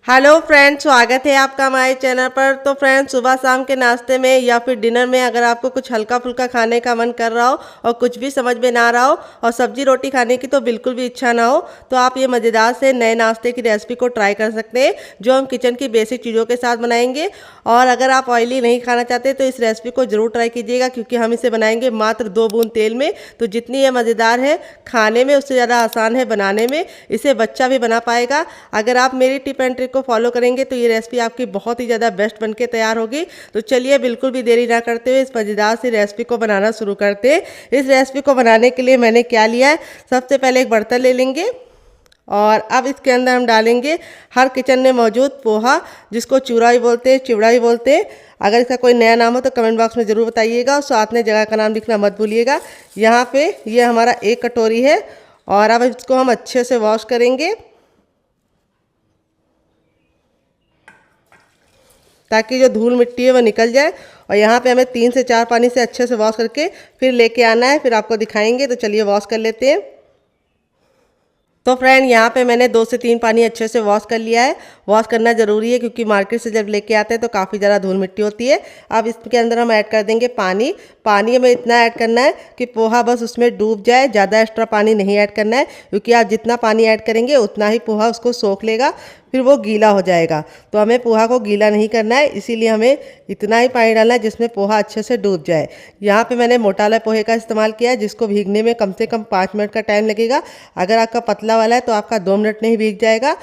Hello friends, स्वागत है आपका हमारे चैनल पर। तो फ्रेंड्स, सुबह शाम के नाश्ते में या फिर डिनर में अगर आपको कुछ हल्का फुल्का खाने का मन कर रहा हो और कुछ भी समझ में ना रहा हो और सब्जी रोटी खाने की तो बिल्कुल भी इच्छा ना हो, तो आप ये मज़ेदार से नए नाश्ते की रेसिपी को ट्राई कर सकते हैं, जो हम किचन की बेसिक चीज़ों के साथ बनाएंगे। और अगर आप ऑयली नहीं खाना चाहते तो इस रेसिपी को ज़रूर ट्राई कीजिएगा, क्योंकि हम इसे बनाएंगे मात्र 2 बूंद तेल में। तो जितनी ये मज़ेदार है खाने में, उससे ज़्यादा आसान है बनाने में। इसे बच्चा भी बना पाएगा। अगर आप मेरी टिप एंड ट्रिक को फॉलो करेंगे तो ये रेसिपी आपकी बहुत ही ज़्यादा बेस्ट बनके तैयार होगी। तो चलिए बिल्कुल भी देरी ना करते हुए इस मज़ेदार सी रेसिपी को बनाना शुरू करते हैं। इस रेसिपी को बनाने के लिए मैंने क्या लिया है, सबसे पहले एक बर्तन ले लेंगे और अब इसके अंदर हम डालेंगे हर किचन में मौजूद पोहा, जिसको चूरा भी बोलते हैं, चिवड़ा भी बोलते हैं। अगर इसका कोई नया नाम हो तो कमेंट बॉक्स में ज़रूर बताइएगा और साथ में जगह का नाम लिखना मत भूलिएगा। यहाँ पे ये हमारा 1 कटोरी है और अब इसको हम अच्छे से वॉश करेंगे, ताकि जो धूल मिट्टी है वो निकल जाए। और यहाँ पे हमें 3 से 4 पानी से अच्छे से वॉश करके फिर लेके आना है, फिर आपको दिखाएंगे। तो चलिए वॉश कर लेते हैं। तो फ्रेंड, यहाँ पे मैंने 2 से 3 पानी अच्छे से वॉश कर लिया है। वॉश करना ज़रूरी है, क्योंकि मार्केट से जब लेके आते हैं तो काफ़ी ज़्यादा धूल मिट्टी होती है। अब इसके अंदर हम ऐड कर देंगे पानी। पानी हमें इतना ऐड करना है कि पोहा बस उसमें डूब जाए, ज़्यादा एक्स्ट्रा पानी नहीं ऐड करना है, क्योंकि आप जितना पानी ऐड करेंगे उतना ही पोहा उसको सोख लेगा, फिर वो गीला हो जाएगा। तो हमें पोहा को गीला नहीं करना है, इसीलिए हमें इतना ही पानी डालना है जिसमें पोहा अच्छे से डूब जाए। यहाँ पे मैंने मोटा वाला पोहे का इस्तेमाल किया है, जिसको भीगने में कम से कम 5 मिनट का टाइम लगेगा। अगर आपका पतला वाला है तो आपका 2 मिनट में ही भीग जाएगा।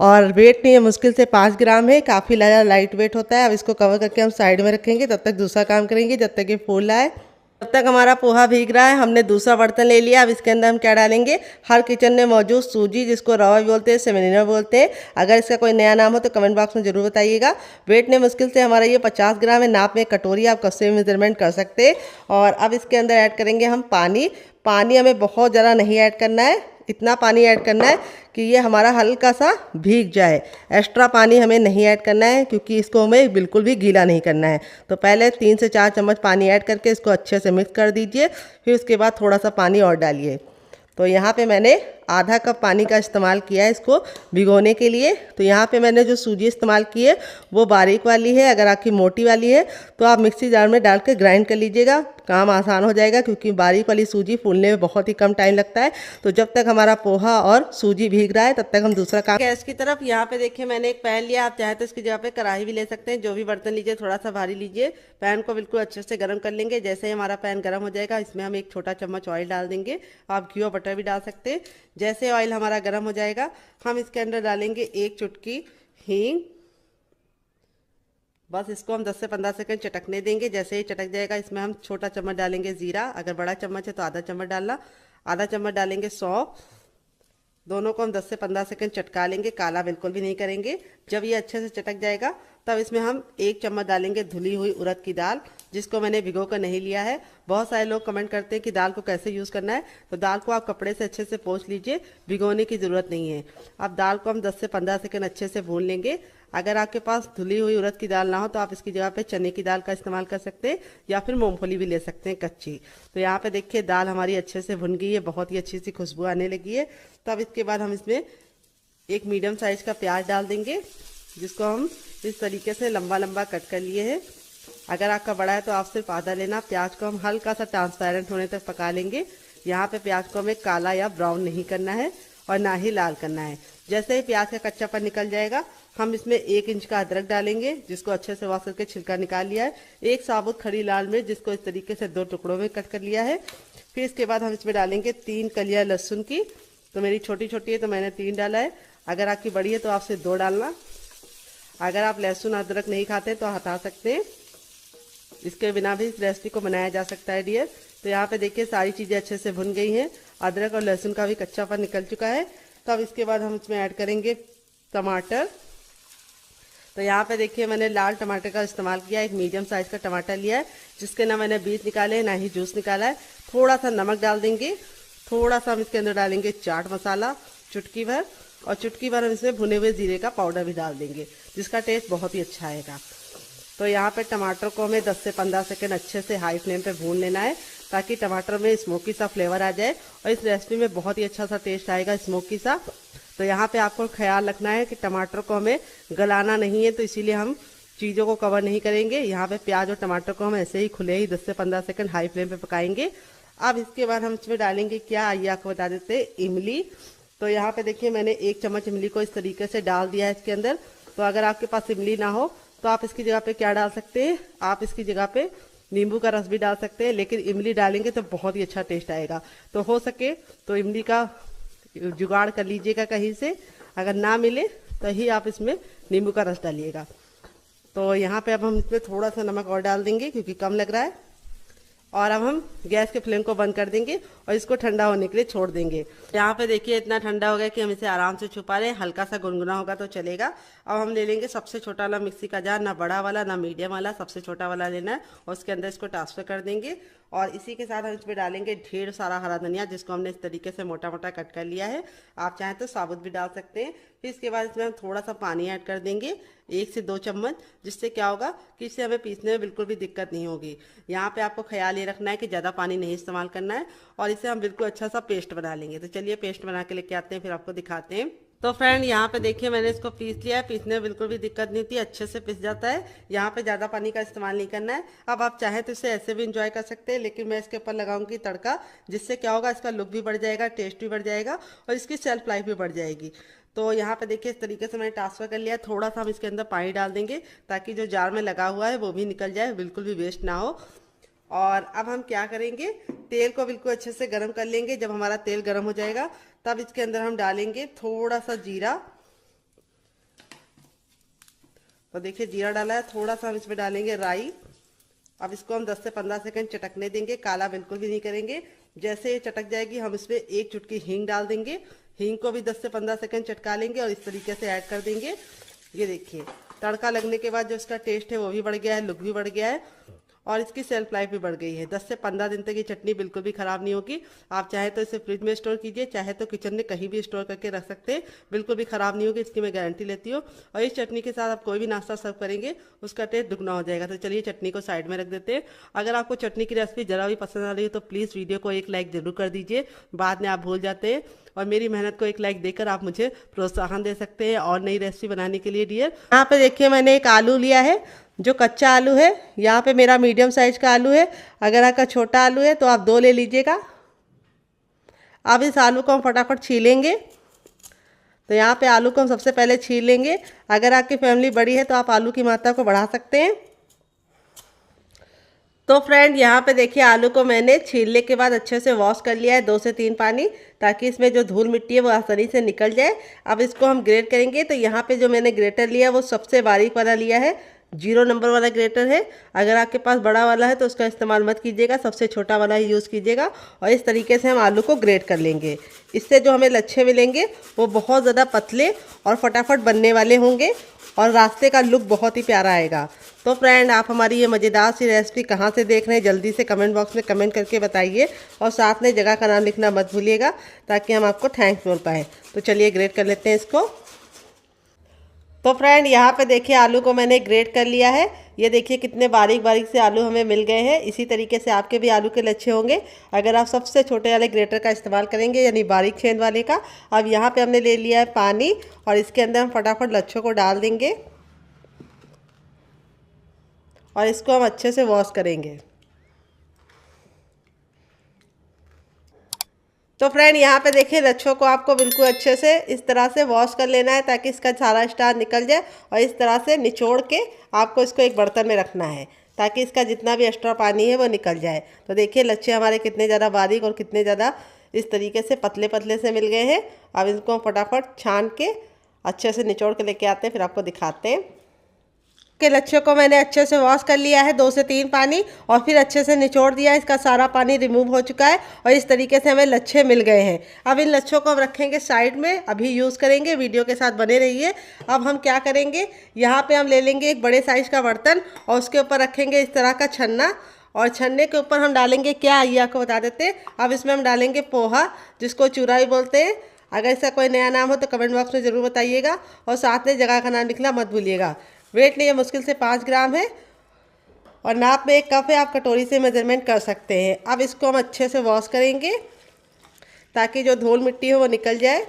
और वेट नहीं है, मुश्किल से 5 ग्राम है, काफ़ी लाइट वेट होता है। अब इसको कवर करके हम साइड में रखेंगे, तब तक दूसरा काम करेंगे, जब तक ये फूल आए। तब तक हमारा पोहा भीग रहा है। हमने दूसरा बर्तन ले लिया। अब इसके अंदर हम क्या डालेंगे, हर किचन में मौजूद सूजी, जिसको रवा भी बोलते हैं, सेमेनिना बोलते हैं। अगर इसका कोई नया नाम हो तो कमेंट बॉक्स में जरूर बताइएगा। वेट ने मुश्किल से हमारा ये 50 ग्राम है। नाप में कटोरी, आप कस्से मेजरमेंट कर सकते हैं। और अब इसके अंदर ऐड करेंगे हम पानी। पानी हमें बहुत ज़्यादा नहीं ऐड करना है, इतना पानी ऐड करना है कि ये हमारा हल्का सा भीग जाए। एक्स्ट्रा पानी हमें नहीं ऐड करना है, क्योंकि इसको हमें बिल्कुल भी गीला नहीं करना है। तो पहले 3 से 4 चम्मच पानी ऐड करके इसको अच्छे से मिक्स कर दीजिए। फिर उसके बाद थोड़ा सा पानी और डालिए। तो यहाँ पे मैंने आधा कप पानी का इस्तेमाल किया है इसको भिगोने के लिए। तो यहाँ पे मैंने जो सूजी इस्तेमाल की है वो बारीक वाली है। अगर आपकी मोटी वाली है तो आप मिक्सी जार में डाल के ग्राइंड कर लीजिएगा, काम आसान हो जाएगा, क्योंकि बारीक वाली सूजी फूलने में बहुत ही कम टाइम लगता है। तो जब तक हमारा पोहा और सूजी भीग रहा है तब तक हम दूसरा काम। गैस की तरफ यहाँ पे देखिए मैंने एक पैन लिया। आप चाहे तो इसकी जगह पे कढ़ाई भी ले सकते हैं। जो भी बर्तन लीजिए थोड़ा सा भारी लीजिए। पैन को बिल्कुल अच्छे से गर्म कर लेंगे। जैसे ही हमारा पैन गर्म हो जाएगा, इसमें हम 1 छोटा चम्मच ऑयल डाल देंगे। आप घी और बटर भी डाल सकते हैं। जैसे ऑयल हमारा गर्म हो जाएगा, हम इसके अंदर डालेंगे 1 चुटकी हींग। बस इसको हम 10 से 15 सेकंड चटकने देंगे। जैसे ही चटक जाएगा, इसमें हम छोटा चम्मच डालेंगे जीरा। अगर बड़ा चम्मच है तो आधा चम्मच डालना। आधा चम्मच डालेंगे सौंफ। दोनों को हम 10 से 15 सेकंड चटका लेंगे, काला बिल्कुल भी नहीं करेंगे। जब ये अच्छे से चटक जाएगा, तब इसमें हम 1 चम्मच डालेंगे धुली हुई उड़द की दाल, जिसको मैंने भिगो कर नहीं लिया है। बहुत सारे लोग कमेंट करते हैं कि दाल को कैसे यूज़ करना है। तो दाल को आप कपड़े से अच्छे से पोंछ लीजिए, भिगोने की ज़रूरत नहीं है। अब दाल को हम 10 से 15 सेकंड अच्छे से भून लेंगे। अगर आपके पास धुली हुई उड़द की दाल ना हो तो आप इसकी जगह पे चने की दाल का इस्तेमाल कर सकते हैं, या फिर मूंगफली भी ले सकते हैं कच्ची। तो यहाँ पे देखिए दाल हमारी अच्छे से भुन गई है, बहुत ही अच्छी सी खुशबू आने लगी है। तब इसके बाद हम इसमें 1 मीडियम साइज का प्याज डाल देंगे, जिसको हम इस तरीके से लंबा लंबा कट कर लिए हैं। अगर आपका बड़ा है तो आप सिर्फ आधा लेना। प्याज को हम हल्का सा ट्रांसपेरेंट होने तक पका लेंगे। यहाँ पे प्याज को हमें काला या ब्राउन नहीं करना है और ना ही लाल करना है। जैसे ही प्याज का कच्चापन निकल जाएगा, हम इसमें 1 इंच का अदरक डालेंगे, जिसको अच्छे से वॉश करके छिलका निकाल लिया है। 1 साबुत खड़ी लाल मिर्च, जिसको इस तरीके से 2 टुकड़ों में कट कर लिया है। फिर इसके बाद हम इसमें डालेंगे 3 कलियां लहसुन की। तो मेरी छोटी छोटी है तो मैंने 3 डाला है। अगर आपकी बड़ी है तो आप सिर्फ 2 डालना। अगर आप लहसुन अदरक नहीं खाते तो हटा सकते हैं, इसके बिना भी इस रेसिपी को बनाया जा सकता है डियर। तो यहाँ पे देखिए सारी चीज़ें अच्छे से भुन गई हैं। अदरक और लहसुन का भी कच्चापन निकल चुका है। तो अब इसके बाद हम इसमें ऐड करेंगे टमाटर। तो यहाँ पे देखिए मैंने लाल टमाटर का इस्तेमाल किया। 1 मीडियम साइज का टमाटर लिया है, जिसके ना मैंने बीज निकाले ना ही जूस निकाला है। थोड़ा सा नमक डाल देंगे। थोड़ा सा हम इसके अंदर डालेंगे चाट मसाला, चुटकी भर। और चुटकी भर हम इसमें भुने हुए जीरे का पाउडर भी डाल देंगे, जिसका टेस्ट बहुत ही अच्छा आएगा। तो यहाँ पे टमाटर को हमें 10 से 15 सेकंड अच्छे से हाई फ्लेम पे भून लेना है, ताकि टमाटर में स्मोकी सा फ्लेवर आ जाए और इस रेसिपी में बहुत ही अच्छा सा टेस्ट आएगा स्मोकी सा। तो यहाँ पे आपको ख्याल रखना है कि टमाटर को हमें गलाना नहीं है, तो इसीलिए हम चीज़ों को कवर नहीं करेंगे। यहाँ पे प्याज और टमाटर को हम ऐसे ही खुले ही 10 से 15 सेकंड हाई फ्लेम पे पकाएंगे। अब इसके बाद हम इसमें डालेंगे क्या, आइए आपको बता देते हैं, इमली। तो यहाँ पे देखिए मैंने 1 चम्मच इमली को इस तरीके से डाल दिया है इसके अंदर। तो अगर आपके पास इमली ना हो तो आप इसकी जगह पे क्या डाल सकते हैं, आप इसकी जगह पे नींबू का रस भी डाल सकते हैं, लेकिन इमली डालेंगे तो बहुत ही अच्छा टेस्ट आएगा। तो हो सके तो इमली का जुगाड़ कर लीजिएगा कहीं से, अगर ना मिले तो ही आप इसमें नींबू का रस डालिएगा। तो यहाँ पे अब हम इसमें थोड़ा सा नमक और डाल देंगे क्योंकि कम लग रहा है, और अब हम गैस के फ्लेम को बंद कर देंगे और इसको ठंडा होने के लिए छोड़ देंगे। यहाँ पे देखिए इतना ठंडा हो गया कि हम इसे आराम से छुपा रहे हैं, हल्का सा गुनगुना होगा तो चलेगा। अब हम ले लेंगे सबसे छोटा वाला मिक्सी का जार, ना बड़ा वाला ना मीडियम वाला, सबसे छोटा वाला लेना है, और उसके अंदर इसको ट्रांसफर कर देंगे। और इसी के साथ हम इसमें डालेंगे ढेर सारा हरा धनिया, जिसको हमने इस तरीके से मोटा मोटा कट कर लिया है। आप चाहें तो साबुत भी डाल सकते हैं। फिर इसके बाद इसमें हम थोड़ा सा पानी ऐड कर देंगे, 1 से 2 चम्मच, जिससे क्या होगा कि इससे हमें पीसने में बिल्कुल भी दिक्कत नहीं होगी। यहाँ पे आपको ख्याल ये रखना है कि ज़्यादा पानी नहीं इस्तेमाल करना है, और इसे हम बिल्कुल अच्छा सा पेस्ट बना लेंगे। तो चलिए पेस्ट बना के लेके आते हैं, फिर आपको दिखाते हैं। तो फ्रेंड यहाँ पे देखिए मैंने इसको पीस लिया है, पीसने में बिल्कुल भी दिक्कत नहीं होती, अच्छे से पिस जाता है। यहाँ पे ज़्यादा पानी का इस्तेमाल नहीं करना है। अब आप चाहें तो इसे ऐसे भी इंजॉय कर सकते हैं, लेकिन मैं इसके ऊपर लगाऊंगी तड़का, जिससे क्या होगा इसका लुक भी बढ़ जाएगा, टेस्ट भी बढ़ जाएगा, और इसकी शेल्फ लाइफ भी बढ़ जाएगी। तो यहाँ पे देखिए इस तरीके से मैंने ट्रांसफर कर लिया है। थोड़ा सा हम इसके अंदर पानी डाल देंगे ताकि जो जार में लगा हुआ है वो भी निकल जाए, बिल्कुल भी वेस्ट ना हो। और अब हम क्या करेंगे, तेल को बिल्कुल अच्छे से गर्म कर लेंगे। जब हमारा तेल गर्म हो जाएगा तब इसके अंदर हम डालेंगे थोड़ा सा जीरा। तो देखिए जीरा डाला है, थोड़ा सा हम इसमें डालेंगे राई। अब इसको हम 10 से 15 सेकंड चटकने देंगे, काला बिल्कुल भी नहीं करेंगे। जैसे ये चटक जाएगी हम इसमें 1 चुटकी हींग डाल देंगे। हींग को भी 10 से 15 सेकंड चटका लेंगे और इस तरीके से ऐड कर देंगे। ये देखिए तड़का लगने के बाद जो इसका टेस्ट है वो भी बढ़ गया है, लुक भी बढ़ गया है, और इसकी सेल्फ लाइफ भी बढ़ गई है। 10 से 15 दिन तक ये चटनी बिल्कुल भी ख़राब नहीं होगी। आप चाहे तो इसे फ्रिज में स्टोर कीजिए, चाहे तो किचन में कहीं भी स्टोर करके रख सकते हैं, बिल्कुल भी ख़राब नहीं होगी, इसकी मैं गारंटी लेती हूँ। और इस चटनी के साथ आप कोई भी नाश्ता सर्व करेंगे उसका टेस्ट दुगना हो जाएगा। तो चलिए चटनी को साइड में रख देते हैं। अगर आपको चटनी की रेसिपी ज़रा भी पसंद आ रही है तो प्लीज़ वीडियो को एक लाइक ज़रूर कर दीजिए, बाद में आप भूल जाते हैं। और मेरी मेहनत को एक लाइक देकर आप मुझे प्रोत्साहन दे सकते हैं और नई रेसिपी बनाने के लिए डियर। यहाँ पे देखिए मैंने एक आलू लिया है, जो कच्चा आलू है। यहाँ पे मेरा मीडियम साइज का आलू है, अगर आपका छोटा आलू है तो आप 2 ले लीजिएगा। अब इस आलू को हम फटाफट छीलेंगे। तो यहाँ पे आलू को हम सबसे पहले छील लेंगे। अगर आपकी फैमिली बड़ी है तो आप आलू की मात्रा को बढ़ा सकते हैं। तो फ्रेंड यहाँ पे देखिए आलू को मैंने छीलने के बाद अच्छे से वॉश कर लिया है 2 से 3 पानी, ताकि इसमें जो धूल मिट्टी है वो आसानी से निकल जाए। अब इसको हम ग्रेट करेंगे। तो यहाँ पे जो मैंने ग्रेटर लिया वो सबसे बारीक वाला लिया है, 0 नंबर वाला ग्रेटर है। अगर आपके पास बड़ा वाला है तो उसका इस्तेमाल मत कीजिएगा, सबसे छोटा वाला ही यूज़ कीजिएगा। और इस तरीके से हम आलू को ग्रेट कर लेंगे। इससे जो हमें लच्छे मिलेंगे वो बहुत ज़्यादा पतले और फटाफट बनने वाले होंगे, और रास्ते का लुक बहुत ही प्यारा आएगा। तो फ्रेंड आप हमारी ये मज़ेदार सी रेसिपी कहाँ से देख रहे हैं जल्दी से कमेंट बॉक्स में कमेंट करके बताइए, और साथ में जगह का नाम लिखना मत भूलिएगा ताकि हम आपको थैंक्स बोल पाएँ। तो चलिए ग्रेट कर लेते हैं इसको। तो फ्रेंड यहाँ पे देखिए आलू को मैंने ग्रेट कर लिया है। ये देखिए कितने बारीक बारीक से आलू हमें मिल गए हैं। इसी तरीके से आपके भी आलू के लच्छे होंगे अगर आप सबसे छोटे वाले ग्रेटर का इस्तेमाल करेंगे, यानी बारीक छेद वाले का। अब यहाँ पे हमने ले लिया है पानी, और इसके अंदर हम फटाफट लच्छों को डाल देंगे और इसको हम अच्छे से वॉश करेंगे। तो फ्रेंड यहाँ पे देखिए लच्छों को आपको बिल्कुल अच्छे से इस तरह से वॉश कर लेना है ताकि इसका सारा स्टार्च निकल जाए, और इस तरह से निचोड़ के आपको इसको एक बर्तन में रखना है ताकि इसका जितना भी एक्स्ट्रा पानी है वो निकल जाए। तो देखिए लच्छे हमारे कितने ज़्यादा बारीक और कितने ज़्यादा इस तरीके से पतले पतले से मिल गए हैं। अब इसको फटाफट छान के अच्छे से निचोड़ के लेके आते हैं, फिर आपको दिखाते हैं। के लच्छे को मैंने अच्छे से वॉश कर लिया है 2 से 3 पानी, और फिर अच्छे से निचोड़ दिया है। इसका सारा पानी रिमूव हो चुका है और इस तरीके से हमें लच्छे मिल गए हैं। अब इन लच्छों को हम रखेंगे साइड में, अभी यूज़ करेंगे, वीडियो के साथ बने रहिए। अब हम क्या करेंगे, यहाँ पे हम ले लेंगे एक बड़े साइज़ का बर्तन और उसके ऊपर रखेंगे इस तरह का छन्ना, और छन्ने के ऊपर हम डालेंगे क्या, ये आपको बता देते हैं। अब इसमें हम डालेंगे पोहा, जिसको चूरा भी बोलते हैं। अगर इसका कोई नया नाम हो तो कमेंट बॉक्स में ज़रूर बताइएगा, और साथ में जगह का नाम लिखना मत भूलिएगा। वेट नहीं है, मुश्किल से 5 ग्राम है, और नाप में 1 कप है, आप कटोरी से मेजरमेंट कर सकते हैं। अब इसको हम अच्छे से वॉश करेंगे ताकि जो धूल मिट्टी हो वो निकल जाए।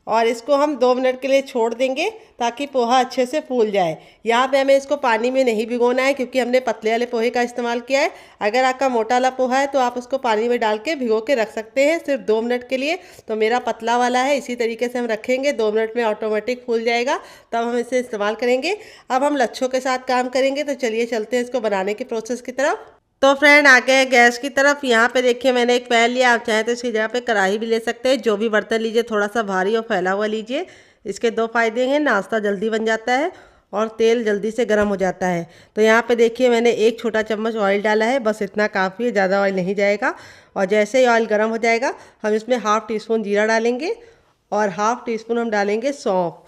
और इसको हम 2 मिनट के लिए छोड़ देंगे ताकि पोहा अच्छे से फूल जाए। यहाँ पे हमें इसको पानी में नहीं भिगोना है क्योंकि हमने पतले वाले पोहे का इस्तेमाल किया है। अगर आपका मोटा वाला पोहा है तो आप उसको पानी में डाल के भिगो के रख सकते हैं सिर्फ 2 मिनट के लिए। तो मेरा पतला वाला है, इसी तरीके से हम रखेंगे, 2 मिनट में ऑटोमेटिक फूल जाएगा, तब हम इसे इस्तेमाल करेंगे। अब हम लच्छों के साथ काम करेंगे, तो चलिए चलते हैं इसको बनाने के प्रोसेस की तरफ। तो फ्रेंड आ गए गैस की तरफ। यहाँ पे देखिए मैंने एक पैन लिया, आप चाहें तो इसकी जगह पे कढ़ाई भी ले सकते हैं। जो भी बर्तन लीजिए थोड़ा सा भारी और फैला हुआ लीजिए। इसके 2 फायदे हैं, नाश्ता जल्दी बन जाता है और तेल जल्दी से गर्म हो जाता है। तो यहाँ पे देखिए मैंने 1 छोटा चम्मच ऑयल डाला है, बस इतना काफ़ी है, ज़्यादा ऑयल नहीं जाएगा। और जैसे ही ऑयल गर्म हो जाएगा हम इसमें ½ टीस्पून जीरा डालेंगे और ½ टीस्पून हम डालेंगे सौंफ।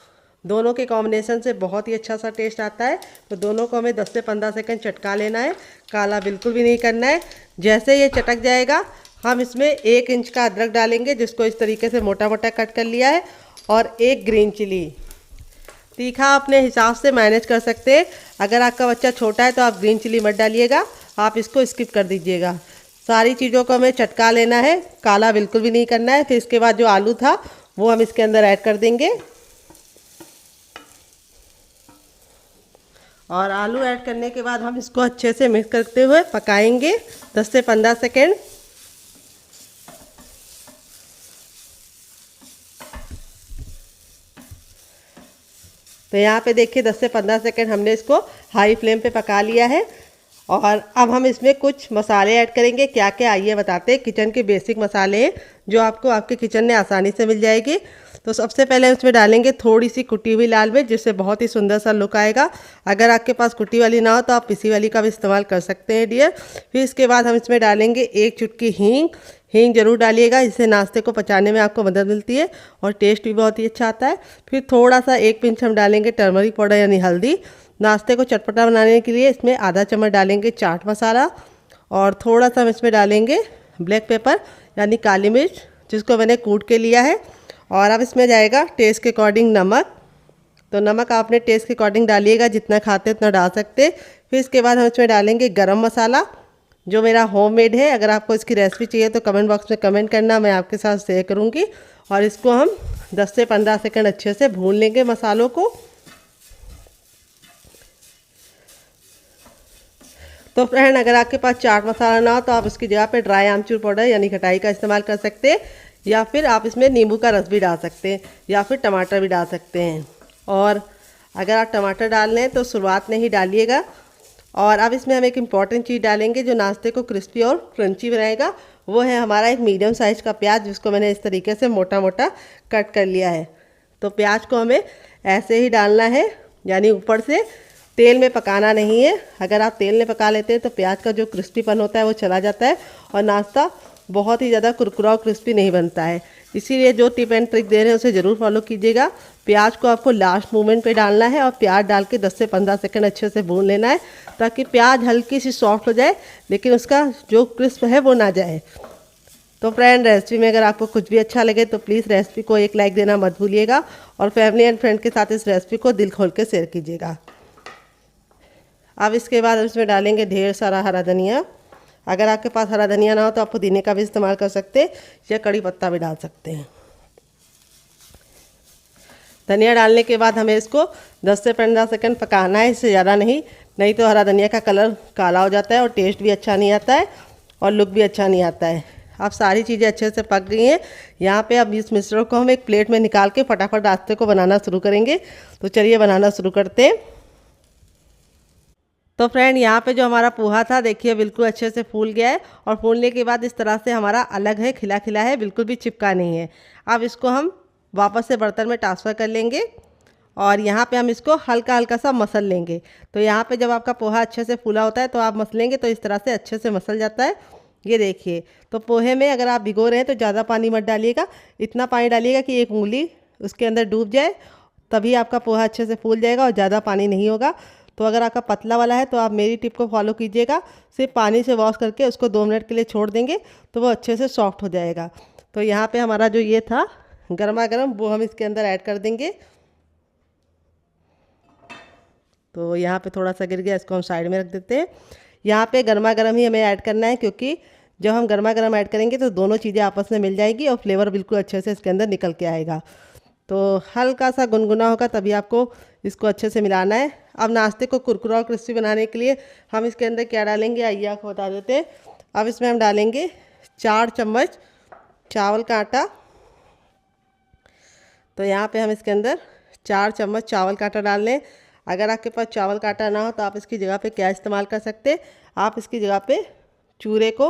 दोनों के कॉम्बिनेशन से बहुत ही अच्छा सा टेस्ट आता है। तो दोनों को हमें 10 से 15 सेकंड चटका लेना है, काला बिल्कुल भी नहीं करना है। जैसे ये चटक जाएगा हम इसमें 1 इंच का अदरक डालेंगे, जिसको इस तरीके से मोटा मोटा कट कर लिया है, और 1 ग्रीन चिली। तीखा अपने हिसाब से मैनेज कर सकते हैं। अगर आपका बच्चा छोटा है तो आप ग्रीन चिली मत डालिएगा, आप इसको स्किप कर दीजिएगा। सारी चीज़ों को हमें चटका लेना है, काला बिल्कुल भी नहीं करना है। फिर इसके बाद जो आलू था वो हम इसके अंदर ऐड कर देंगे, और आलू ऐड करने के बाद हम इसको अच्छे से मिक्स करते हुए पकाएंगे 10 से 15 सेकेंड। तो यहाँ पे देखिए 10 से 15 सेकेंड हमने इसको हाई फ्लेम पे पका लिया है। और अब हम इसमें कुछ मसाले ऐड करेंगे। क्या क्या आइए बताते हैं। किचन के बेसिक मसाले हैं जो आपको आपके किचन में आसानी से मिल जाएगी। तो सबसे पहले उसमें डालेंगे थोड़ी सी कुटी हुई लाल मिर्च, जिससे बहुत ही सुंदर सा लुक आएगा। अगर आपके पास कुटी वाली ना हो तो आप पिसी वाली का भी इस्तेमाल कर सकते हैं डियर। फिर इसके बाद हम इसमें डालेंगे 1 चुटकी हींग। हींग जरूर डालिएगा, इससे नाश्ते को पचाने में आपको मदद मिलती है और टेस्ट भी बहुत ही अच्छा आता है। फिर थोड़ा सा 1 पिंच हम डालेंगे टर्मरिक पाउडर यानी हल्दी। नाश्ते को चटपटा बनाने के लिए इसमें आधा चम्मच डालेंगे चाट मसाला, और थोड़ा सा हम इसमें डालेंगे ब्लैक पेपर यानी काली मिर्च, जिसको मैंने कूट के लिया है। और अब इसमें जाएगा टेस्ट के अकॉर्डिंग नमक। तो नमक आपने टेस्ट के अकॉर्डिंग डालिएगा, जितना खाते उतना डाल सकते। फिर इसके बाद हम इसमें डालेंगे गरम मसाला, जो मेरा होममेड है। अगर आपको इसकी रेसिपी चाहिए तो कमेंट बॉक्स में कमेंट करना, मैं आपके साथ शेयर करूँगी। और इसको हम 10 से 15 सेकंड अच्छे से भून लेंगे मसालों को। तो फ्रेंड अगर आपके पास चाट मसाला ना हो तो आप उसकी जगह पे ड्राई आमचूर पाउडर यानी खटाई का इस्तेमाल कर सकते हैं, या फिर आप इसमें नींबू का रस भी डाल सकते हैं, या फिर टमाटर भी डाल सकते हैं। और अगर आप टमाटर डाल लें तो शुरुआत में ही डालिएगा। और अब इसमें हम एक इम्पॉर्टेंट चीज़ डालेंगे जो नाश्ते को क्रिस्पी और क्रंची बनाएगा। वो है हमारा एक मीडियम साइज़ का प्याज, जिसको मैंने इस तरीके से मोटा मोटा कट कर लिया है। तो प्याज को हमें ऐसे ही डालना है, यानी ऊपर से, तेल में पकाना नहीं है। अगर आप तेल में पका लेते हैं तो प्याज का जो क्रिस्पीपन होता है वो चला जाता है और नाश्ता बहुत ही ज़्यादा कुरकुरा और क्रिस्पी नहीं बनता है। इसीलिए जो टिप एंड ट्रिक दे रहे हैं उसे ज़रूर फॉलो कीजिएगा। प्याज को आपको लास्ट मोमेंट पे डालना है और प्याज डाल के 10 से 15 सेकंड अच्छे से भून लेना है, ताकि प्याज हल्की सी सॉफ्ट हो जाए, लेकिन उसका जो क्रिस्प है वो ना जाए। तो फ्रेंड रेसिपी में अगर आपको कुछ भी अच्छा लगे तो प्लीज़ रेसिपी को एक लाइक देना मत भूलिएगा, और फैमिली एंड फ्रेंड के साथ इस रेसिपी को दिल खोल के शेयर कीजिएगा। अब इसके बाद हम इसमें डालेंगे ढेर सारा हरा धनिया। अगर आपके पास हरा धनिया ना हो तो आप पुदीने का भी इस्तेमाल कर सकते हैं, या कड़ी पत्ता भी डाल सकते हैं। धनिया डालने के बाद हमें इसको 10 से 15 सेकंड पकाना है, इससे ज़्यादा नहीं तो हरा धनिया का कलर काला हो जाता है और टेस्ट भी अच्छा नहीं आता है और लुक भी अच्छा नहीं आता है। अब सारी चीज़ें अच्छे से पक गई हैं। यहाँ पे अब इस मिश्रण को हम एक प्लेट में निकाल के फटाफट नाश्ते को बनाना शुरू करेंगे। तो चलिए बनाना शुरू करते हैं। तो फ्रेंड यहाँ पे जो हमारा पोहा था देखिए बिल्कुल अच्छे से फूल गया है, और फूलने के बाद इस तरह से हमारा अलग है, खिला खिला है, बिल्कुल भी चिपका नहीं है। अब इसको हम वापस से बर्तन में ट्रांसफ़र कर लेंगे, और यहाँ पे हम इसको हल्का हल्का सा मसल लेंगे। तो यहाँ पे जब आपका पोहा अच्छे से फूला होता है तो आप मसलेंगे तो इस तरह से अच्छे से मसल जाता है। ये देखिए। तो पोहे में अगर आप भिगो रहे हैं तो ज़्यादा पानी मत डालिएगा, इतना पानी डालिएगा कि एक उंगली उसके अंदर डूब जाए, तभी आपका पोहा अच्छे से फूल जाएगा, और ज़्यादा पानी नहीं होगा। तो अगर आपका पतला वाला है तो आप मेरी टिप को फॉलो कीजिएगा, सिर्फ पानी से वॉश करके उसको 2 मिनट के लिए छोड़ देंगे तो वो अच्छे से सॉफ्ट हो जाएगा। तो यहाँ पे हमारा जो ये था गर्मा गर्म, वो हम इसके अंदर ऐड कर देंगे। तो यहाँ पे थोड़ा सा गिर गया, इसको हम साइड में रख देते हैं। यहाँ पे गर्मा गर्म ही हमें ऐड करना है, क्योंकि जब हम गर्मा गर्म ऐड करेंगे तो दोनों चीज़ें आपस में मिल जाएगी और फ्लेवर बिल्कुल अच्छे से इसके अंदर निकल के आएगा। तो हल्का सा गुनगुना होगा तभी आपको इसको अच्छे से मिलाना है। अब नाश्ते को कुरकुरा और क्रिस्पी बनाने के लिए हम इसके अंदर क्या डालेंगे आइए आपको बता देते हैं। अब इसमें हम डालेंगे 4 चम्मच चावल का आटा। तो यहाँ पे हम इसके अंदर 4 चम्मच चावल का आटा डाल लें। अगर आपके पास चावल का आटा ना हो तो आप इसकी जगह पे क्या इस्तेमाल कर सकते हैं, आप इसकी जगह पे चूरे को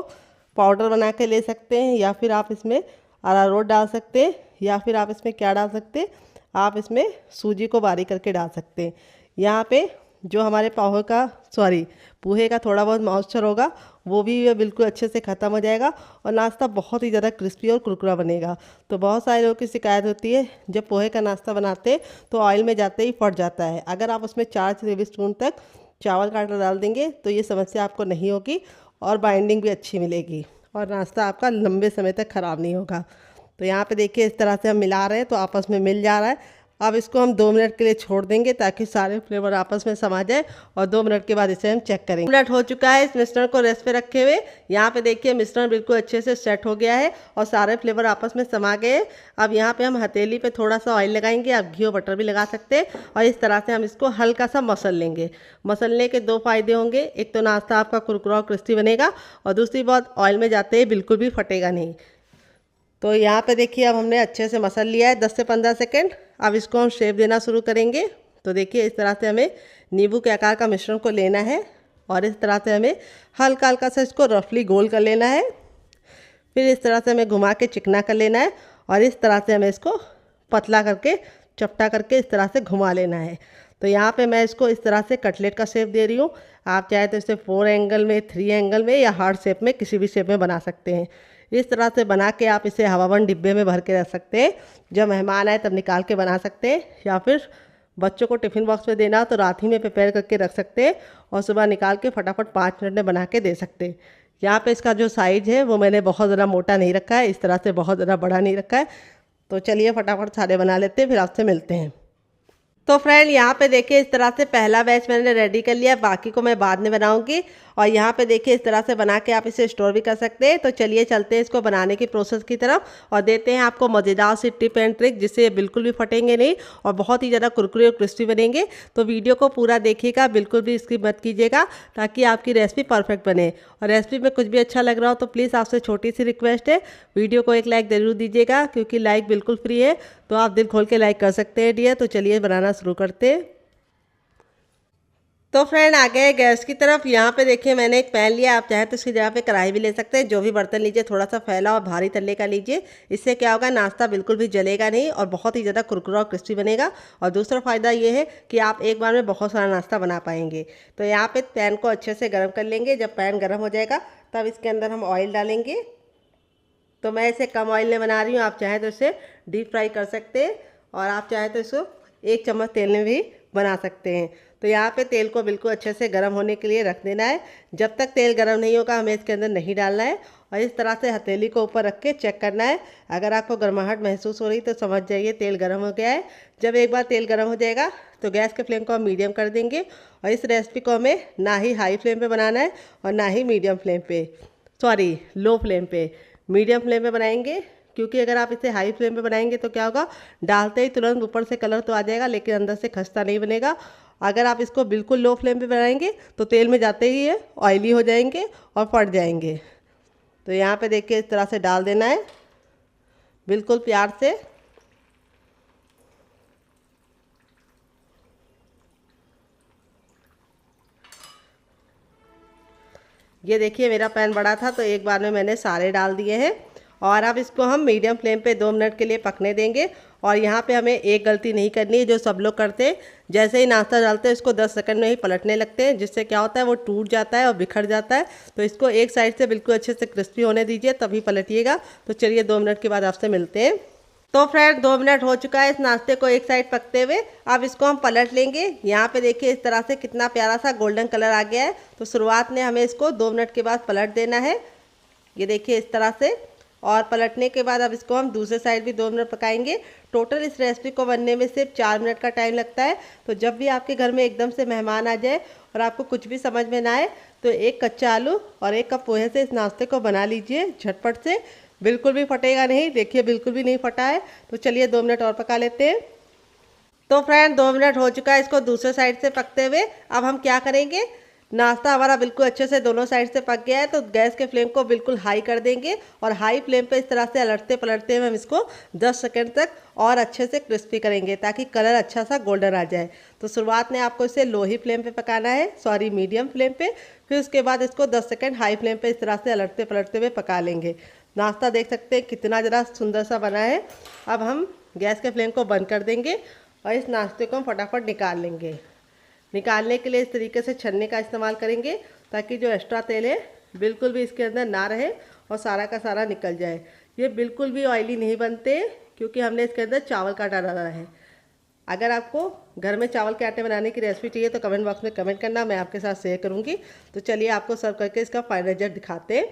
पाउडर बना के ले सकते हैं, या फिर आप इसमें अरारोट डाल सकते हैं, या फिर आप इसमें क्या डाल सकते हैं, आप इसमें सूजी को बारीक करके डाल सकते हैं। यहाँ पे जो हमारे पोहे का थोड़ा बहुत मॉइस्चर होगा वो भी बिल्कुल अच्छे से ख़त्म हो जाएगा और नाश्ता बहुत ही ज़्यादा क्रिस्पी और कुरकुरा बनेगा। तो बहुत सारे लोगों की शिकायत होती है जब पोहे का नाश्ता बनाते हैं तो ऑयल में जाते ही फट जाता है। अगर आप उसमें 4 टेबल स्पून तक चावल का आटा डाल देंगे तो ये समस्या आपको नहीं होगी और बाइंडिंग भी अच्छी मिलेगी और नाश्ता आपका लंबे समय तक ख़राब नहीं होगा। तो यहाँ पे देखिए इस तरह से हम मिला रहे हैं तो आपस में मिल जा रहा है। अब इसको हम 2 मिनट के लिए छोड़ देंगे ताकि सारे फ्लेवर आपस में समा जाए और 2 मिनट के बाद इसे हम चेक करेंगे। 2 मिनट हो चुका है इस मिश्रण को रेस्ट पे रखे हुए। यहाँ पे देखिए मिश्रण बिल्कुल अच्छे से सेट हो गया है और सारे फ्लेवर आपस में समा गए। अब यहाँ पे हम हथेली पे थोड़ा सा ऑयल लगाएंगे, आप घी और बटर भी लगा सकते हैं और इस तरह से हम इसको हल्का सा मसल लेंगे। मसलने के 2 फायदे होंगे, एक तो नाश्ता आपका कुरकुरा और क्रिस्पी बनेगा और दूसरी बात ऑयल में जाते ही बिल्कुल भी फटेगा नहीं। तो यहाँ पे देखिए अब हमने अच्छे से मसल लिया है 10 से 15 सेकंड। अब इसको हम शेप देना शुरू करेंगे। तो देखिए इस तरह से हमें नींबू के आकार का मिश्रण को लेना है और इस तरह से हमें हल्का हल्का सा इसको रफली गोल कर लेना है। फिर इस तरह से हमें घुमा के चिकना कर लेना है और इस तरह से हमें इसको पतला करके चपटा करके इस तरह से घुमा लेना है। तो यहाँ पे मैं इसको इस तरह से कटलेट का शेप दे रही हूँ। आप चाहे तो इसे 4 एंगल में, 3 एंगल में या हार्ट शेप में किसी भी शेप में बना सकते हैं। इस तरह से बना के आप इसे हवाबंद डिब्बे में भर के रख सकते हैं। जब मेहमान आए तब निकाल के बना सकते हैं या फिर बच्चों को टिफ़िन बॉक्स में देना हो तो रात ही में प्रिपेयर करके रख सकते हैं और सुबह निकाल के फटाफट 5 मिनट में बना के दे सकते हैं। यहाँ पे इसका जो साइज़ है वो मैंने बहुत ज़्यादा मोटा नहीं रखा है, इस तरह से बहुत ज़्यादा बड़ा नहीं रखा है। तो चलिए फटाफट सारे बना लेते हैं, फिर आपसे मिलते हैं। तो फ्रेंड यहाँ पे देखिए इस तरह से पहला बैच मैंने रेडी कर लिया, बाकी को मैं बाद में बनाऊंगी। और यहाँ पे देखिए इस तरह से बना के आप इसे स्टोर भी कर सकते हैं। तो चलिए चलते हैं इसको बनाने की प्रोसेस की तरफ और देते हैं आपको मज़ेदार सी टिप एंड ट्रिक जिससे ये बिल्कुल भी फटेंगे नहीं और बहुत ही ज़्यादा कुरकुरे और क्रिस्पी बनेंगे। तो वीडियो को पूरा देखिएगा, बिल्कुल भी स्किप मत कीजिएगा ताकि आपकी रेसिपी परफेक्ट बने। और रेसिपी में कुछ भी अच्छा लग रहा हो तो प्लीज़ आपसे छोटी सी रिक्वेस्ट है, वीडियो को एक लाइक ज़रूर दीजिएगा क्योंकि लाइक बिल्कुल फ्री है, तो आप दिल खोल के लाइक कर सकते हैं डियर। तो चलिए बनाना शुरू करते हैं। तो फ्रेंड आ गए गैस की तरफ। यहाँ पे देखिए मैंने एक पैन लिया, आप चाहे तो इसकी जगह पे कढ़ाई भी ले सकते हैं। जो भी बर्तन लीजिए थोड़ा सा फैला और भारी तल्ले का लीजिए, इससे क्या होगा नाश्ता बिल्कुल भी जलेगा नहीं और बहुत ही ज़्यादा कुरकुरा और क्रिस्पी बनेगा। और दूसरा फ़ायदा ये है कि आप एक बार में बहुत सारा नाश्ता बना पाएंगे। तो यहाँ पे पैन को अच्छे से गर्म कर लेंगे। जब पैन गर्म हो जाएगा तब इसके अंदर हम ऑयल डालेंगे। तो मैं इसे कम ऑयल में बना रही हूँ, आप चाहें तो इसे डीप फ्राई कर सकते हैं और आप चाहें तो इसको 1 चम्मच तेल में भी बना सकते हैं। तो यहाँ पे तेल को बिल्कुल अच्छे से गर्म होने के लिए रख देना है। जब तक तेल गर्म नहीं होगा हमें इसके अंदर नहीं डालना है और इस तरह से हथेली को ऊपर रख के चेक करना है। अगर आपको गर्माहट महसूस हो रही तो समझ जाइए तेल गर्म हो गया है। जब एक बार तेल गर्म हो जाएगा तो गैस के फ्लेम को हम मीडियम कर देंगे और इस रेसिपी को हमें ना ही हाई फ्लेम पर बनाना है और ना ही लो फ्लेम पे, मीडियम फ्लेम पे बनाएंगे। क्योंकि अगर आप इसे हाई फ्लेम पे बनाएंगे तो क्या होगा, डालते ही तुरंत ऊपर से कलर तो आ जाएगा लेकिन अंदर से खस्ता नहीं बनेगा। अगर आप इसको बिल्कुल लो फ्लेम पे बनाएंगे तो तेल में जाते ही ये ऑयली हो जाएंगे और फट जाएंगे। तो यहाँ पे देखिए इस तरह से डाल देना है बिल्कुल प्यार से। ये देखिए मेरा पैन बड़ा था तो एक बार में मैंने सारे डाल दिए हैं और अब इसको हम मीडियम फ्लेम पे 2 मिनट के लिए पकने देंगे। और यहाँ पे हमें एक गलती नहीं करनी है जो सब लोग करते हैं, जैसे ही नाश्ता डालते हैं इसको 10 सेकंड में ही पलटने लगते हैं, जिससे क्या होता है वो टूट जाता है और बिखर जाता है। तो इसको एक साइड से बिल्कुल अच्छे से क्रिस्पी होने दीजिए तभी पलटिएगा। तो चलिए 2 मिनट के बाद आपसे मिलते हैं। तो फ्रेंड 2 मिनट हो चुका है इस नाश्ते को एक साइड पकते हुए। अब इसको हम पलट लेंगे। यहाँ पे देखिए इस तरह से कितना प्यारा सा गोल्डन कलर आ गया है। तो शुरुआत में हमें इसको 2 मिनट के बाद पलट देना है, ये देखिए इस तरह से। और पलटने के बाद अब इसको हम दूसरे साइड भी 2 मिनट पकाएंगे। टोटल इस रेसिपी को बनने में सिर्फ 4 मिनट का टाइम लगता है। तो जब भी आपके घर में एकदम से मेहमान आ जाए और आपको कुछ भी समझ में ना आए तो 1 कच्चा आलू और 1 कप पोहे से इस नाश्ते को बना लीजिए झटपट से। बिल्कुल भी फटेगा नहीं। देखिए बिल्कुल भी नहीं फटा है। तो चलिए 2 मिनट और पका लेते हैं। तो फ्रेंड 2 मिनट हो चुका है इसको दूसरे साइड से पकते हुए। अब हम क्या करेंगे, नाश्ता हमारा बिल्कुल अच्छे से दोनों साइड से पक गया है, तो गैस के फ्लेम को बिल्कुल हाई कर देंगे और हाई फ्लेम पे इस तरह से अलटते पलटते हुए हम इसको 10 सेकंड तक और अच्छे से क्रिस्पी करेंगे ताकि कलर अच्छा सा गोल्डन आ जाए। तो शुरुआत में आपको इसे लो ही फ्लेम पे पकाना है, सॉरी मीडियम फ्लेम पे। फिर उसके बाद इसको 10 सेकंड हाई फ्लेम पे इस तरह से अलटते पलटते हुए पका लेंगे। नाश्ता देख सकते हैं कितना ज़रा सुंदर सा बना है। अब हम गैस के फ्लेम को बंद कर देंगे और इस नाश्ते को हम फटाफट निकाल लेंगे। निकालने के लिए इस तरीके से छन्नी का इस्तेमाल करेंगे ताकि जो एक्स्ट्रा तेल है बिल्कुल भी इसके अंदर ना रहे और सारा का सारा निकल जाए। ये बिल्कुल भी ऑयली नहीं बनते क्योंकि हमने इसके अंदर चावल का आटा डाला है। अगर आपको घर में चावल के आटे बनाने की रेसिपी चाहिए तो कमेंट बॉक्स में कमेंट करना, मैं आपके साथ शेयर करूँगी। तो चलिए आपको सर्व करके इसका फाइनल रिजल्ट दिखाते हैं।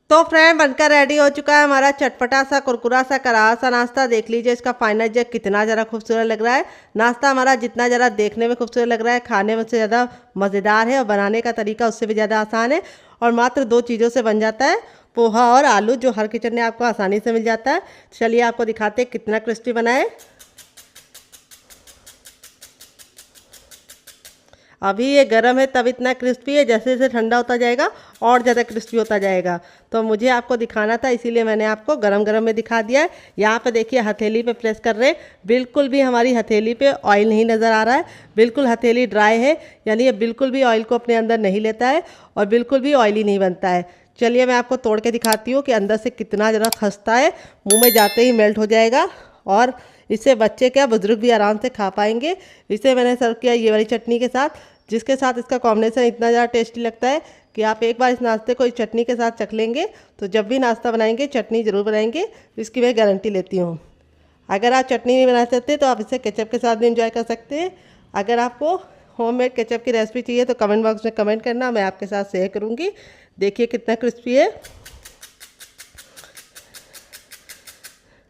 तो फ्रेंड बनकर रेडी हो चुका है हमारा चटपटा सा कुरकुरा सा करारा सा नाश्ता। देख लीजिए इसका फाइनल जग कितना ज़रा खूबसूरत लग रहा है। नाश्ता हमारा जितना ज़रा देखने में खूबसूरत लग रहा है, खाने में से ज़्यादा मज़ेदार है और बनाने का तरीका उससे भी ज़्यादा आसान है। और मात्र 2 चीज़ों से बन जाता है, पोहा और आलू, जो हर किचन में आपको आसानी से मिल जाता है। चलिए आपको दिखाते हैं कितना क्रिस्पी बना है। अभी ये गर्म है तब इतना क्रिस्पी है, जैसे जैसे ठंडा होता जाएगा और ज़्यादा क्रिस्पी होता जाएगा। तो मुझे आपको दिखाना था इसीलिए मैंने आपको गरम गरम में दिखा दिया है। यहाँ पे देखिए हथेली पे प्रेस कर रहे हैं, बिल्कुल भी हमारी हथेली पे ऑयल नहीं नज़र आ रहा है। बिल्कुल हथेली ड्राई है, यानी ये बिल्कुल भी ऑयल को अपने अंदर नहीं लेता है और बिल्कुल भी ऑयली नहीं बनता है। चलिए मैं आपको तोड़ के दिखाती हूँ कि अंदर से कितना ज़रा खस्ता है, मुँह में जाते ही मेल्ट हो जाएगा और इसे बच्चे क्या बुजुर्ग भी आराम से खा पाएंगे। इसे मैंने सर्व किया ये वाली चटनी के साथ, जिसके साथ इसका कॉम्बिनेशन इतना ज़्यादा टेस्टी लगता है कि आप एक बार इस नाश्ते को इस चटनी के साथ चख लेंगे। तो जब भी नाश्ता बनाएंगे चटनी ज़रूर बनाएंगे, इसकी मैं गारंटी लेती हूँ। अगर आप चटनी नहीं बना सकते तो आप इसे केचप के साथ भी इंजॉय कर सकते हैं। अगर आपको होममेड केचप की रेसिपी चाहिए तो कमेंट बॉक्स में कमेंट करना, मैं आपके साथ शेयर करूँगी। देखिए कितना क्रिस्पी है।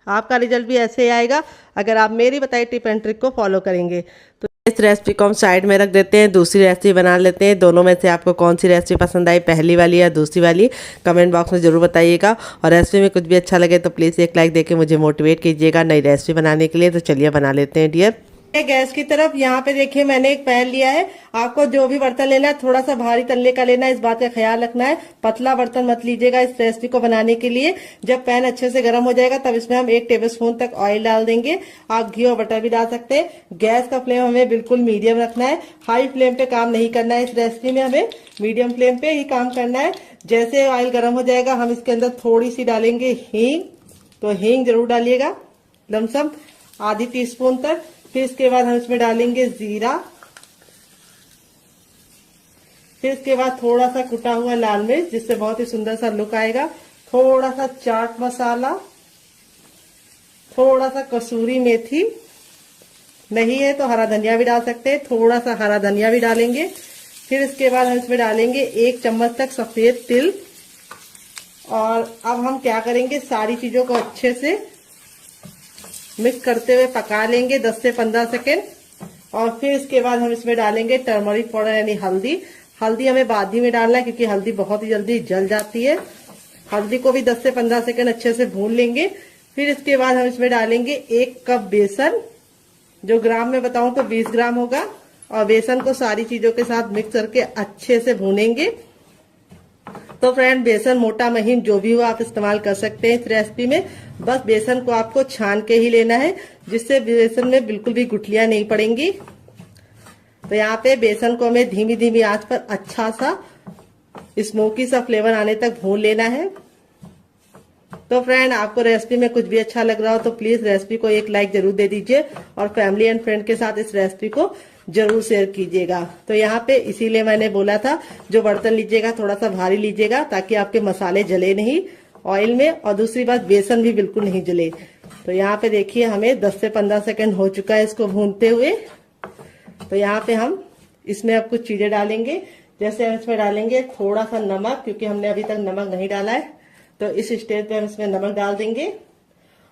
आपका रिजल्ट भी ऐसे ही आएगा अगर आप मेरी बताई टिप एंड ट्रिक को फॉलो करेंगे। तो इस रेसिपी को हम साइड में रख देते हैं, दूसरी रेसिपी बना लेते हैं। दोनों में से आपको कौन सी रेसिपी पसंद आई, पहली वाली या दूसरी वाली, कमेंट बॉक्स में ज़रूर बताइएगा। और रेसिपी में कुछ भी अच्छा लगे तो प्लीज़ एक लाइक देके मुझे मोटिवेट कीजिएगा नई रेसिपी बनाने के लिए। तो चलिए बना लेते हैं डियर। गैस की तरफ यहाँ पे देखिए मैंने एक पैन लिया है। आपको जो भी बर्तन लेना है थोड़ा सा भारी तल्ले का लेना है, इस बात का ख्याल रखना है। पतला बर्तन मत लीजिएगा इस रेसिपी को बनाने के लिए। जब पैन अच्छे से गर्म हो जाएगा तब इसमें हम 1 टेबलस्पून तक ऑयल डाल देंगे। आप घी और बटर भी डाल सकते हैं। गैस का फ्लेम हमें बिल्कुल मीडियम रखना है, हाई फ्लेम पे काम नहीं करना है। इस रेसिपी में हमें मीडियम फ्लेम पे ही काम करना है। जैसे ऑयल गर्म हो जाएगा हम इसके अंदर थोड़ी सी डालेंगे हींग। तो हींग जरूर डालिएगा, लमसम आधी टीस्पून तक। फिर इसके बाद हम इसमें डालेंगे जीरा। फिर इसके बाद थोड़ा सा कुटा हुआ लाल मिर्च, जिससे बहुत ही सुंदर सा लुक आएगा। थोड़ा सा चाट मसाला, थोड़ा सा कसूरी मेथी, नहीं है तो हरा धनिया भी डाल सकते हैं, थोड़ा सा हरा धनिया भी डालेंगे। फिर इसके बाद हम इसमें डालेंगे 1 चम्मच तक सफेद तिल। और अब हम क्या करेंगे, सारी चीजों को अच्छे से मिक्स करते हुए पका लेंगे 10 से 15 सेकेंड। और फिर इसके बाद हम इसमें डालेंगे टर्मरिक पाउडर यानी हल्दी। हल्दी हमें बाद ही में डालना है क्योंकि हल्दी बहुत ही जल्दी जल जाती है। हल्दी को भी 10 से 15 सेकेंड अच्छे से भून लेंगे। फिर इसके बाद हम इसमें डालेंगे 1 कप बेसन, जो ग्राम में बताऊं तो 20 ग्राम होगा। और बेसन को सारी चीजों के साथ मिक्स करके अच्छे से भूनेंगे। तो फ्रेंड बेसन मोटा महीन जो भी हो आप इस्तेमाल कर सकते हैं इस रेसिपी में। बस बेसन को आपको छान के ही लेना है, जिससे बेसन में बिल्कुल भी गुठलियां नहीं पड़ेंगी। तो यहाँ पे बेसन को हमें धीमी धीमी आंच पर अच्छा सा स्मोकी सा फ्लेवर आने तक भून लेना है। तो फ्रेंड आपको रेसिपी में कुछ भी अच्छा लग रहा हो तो प्लीज रेसिपी को एक लाइक जरूर दे दीजिए और फैमिली एंड फ्रेंड के साथ इस रेसिपी को जरूर शेयर कीजिएगा। तो यहाँ पे इसीलिए मैंने बोला था जो बर्तन लीजिएगा थोड़ा सा भारी लीजिएगा ताकि आपके मसाले जले नहीं ऑयल में, और दूसरी बात बेसन भी बिल्कुल नहीं जले। तो यहाँ पे देखिए हमें 10 से 15 सेकंड हो चुका है इसको भूनते हुए। तो यहाँ पे हम इसमें अब कुछ चीजें डालेंगे, जैसे हम इसमें डालेंगे थोड़ा सा नमक, क्योंकि हमने अभी तक नमक नहीं डाला है। तो इस स्टेज पे हम इसमें नमक डाल देंगे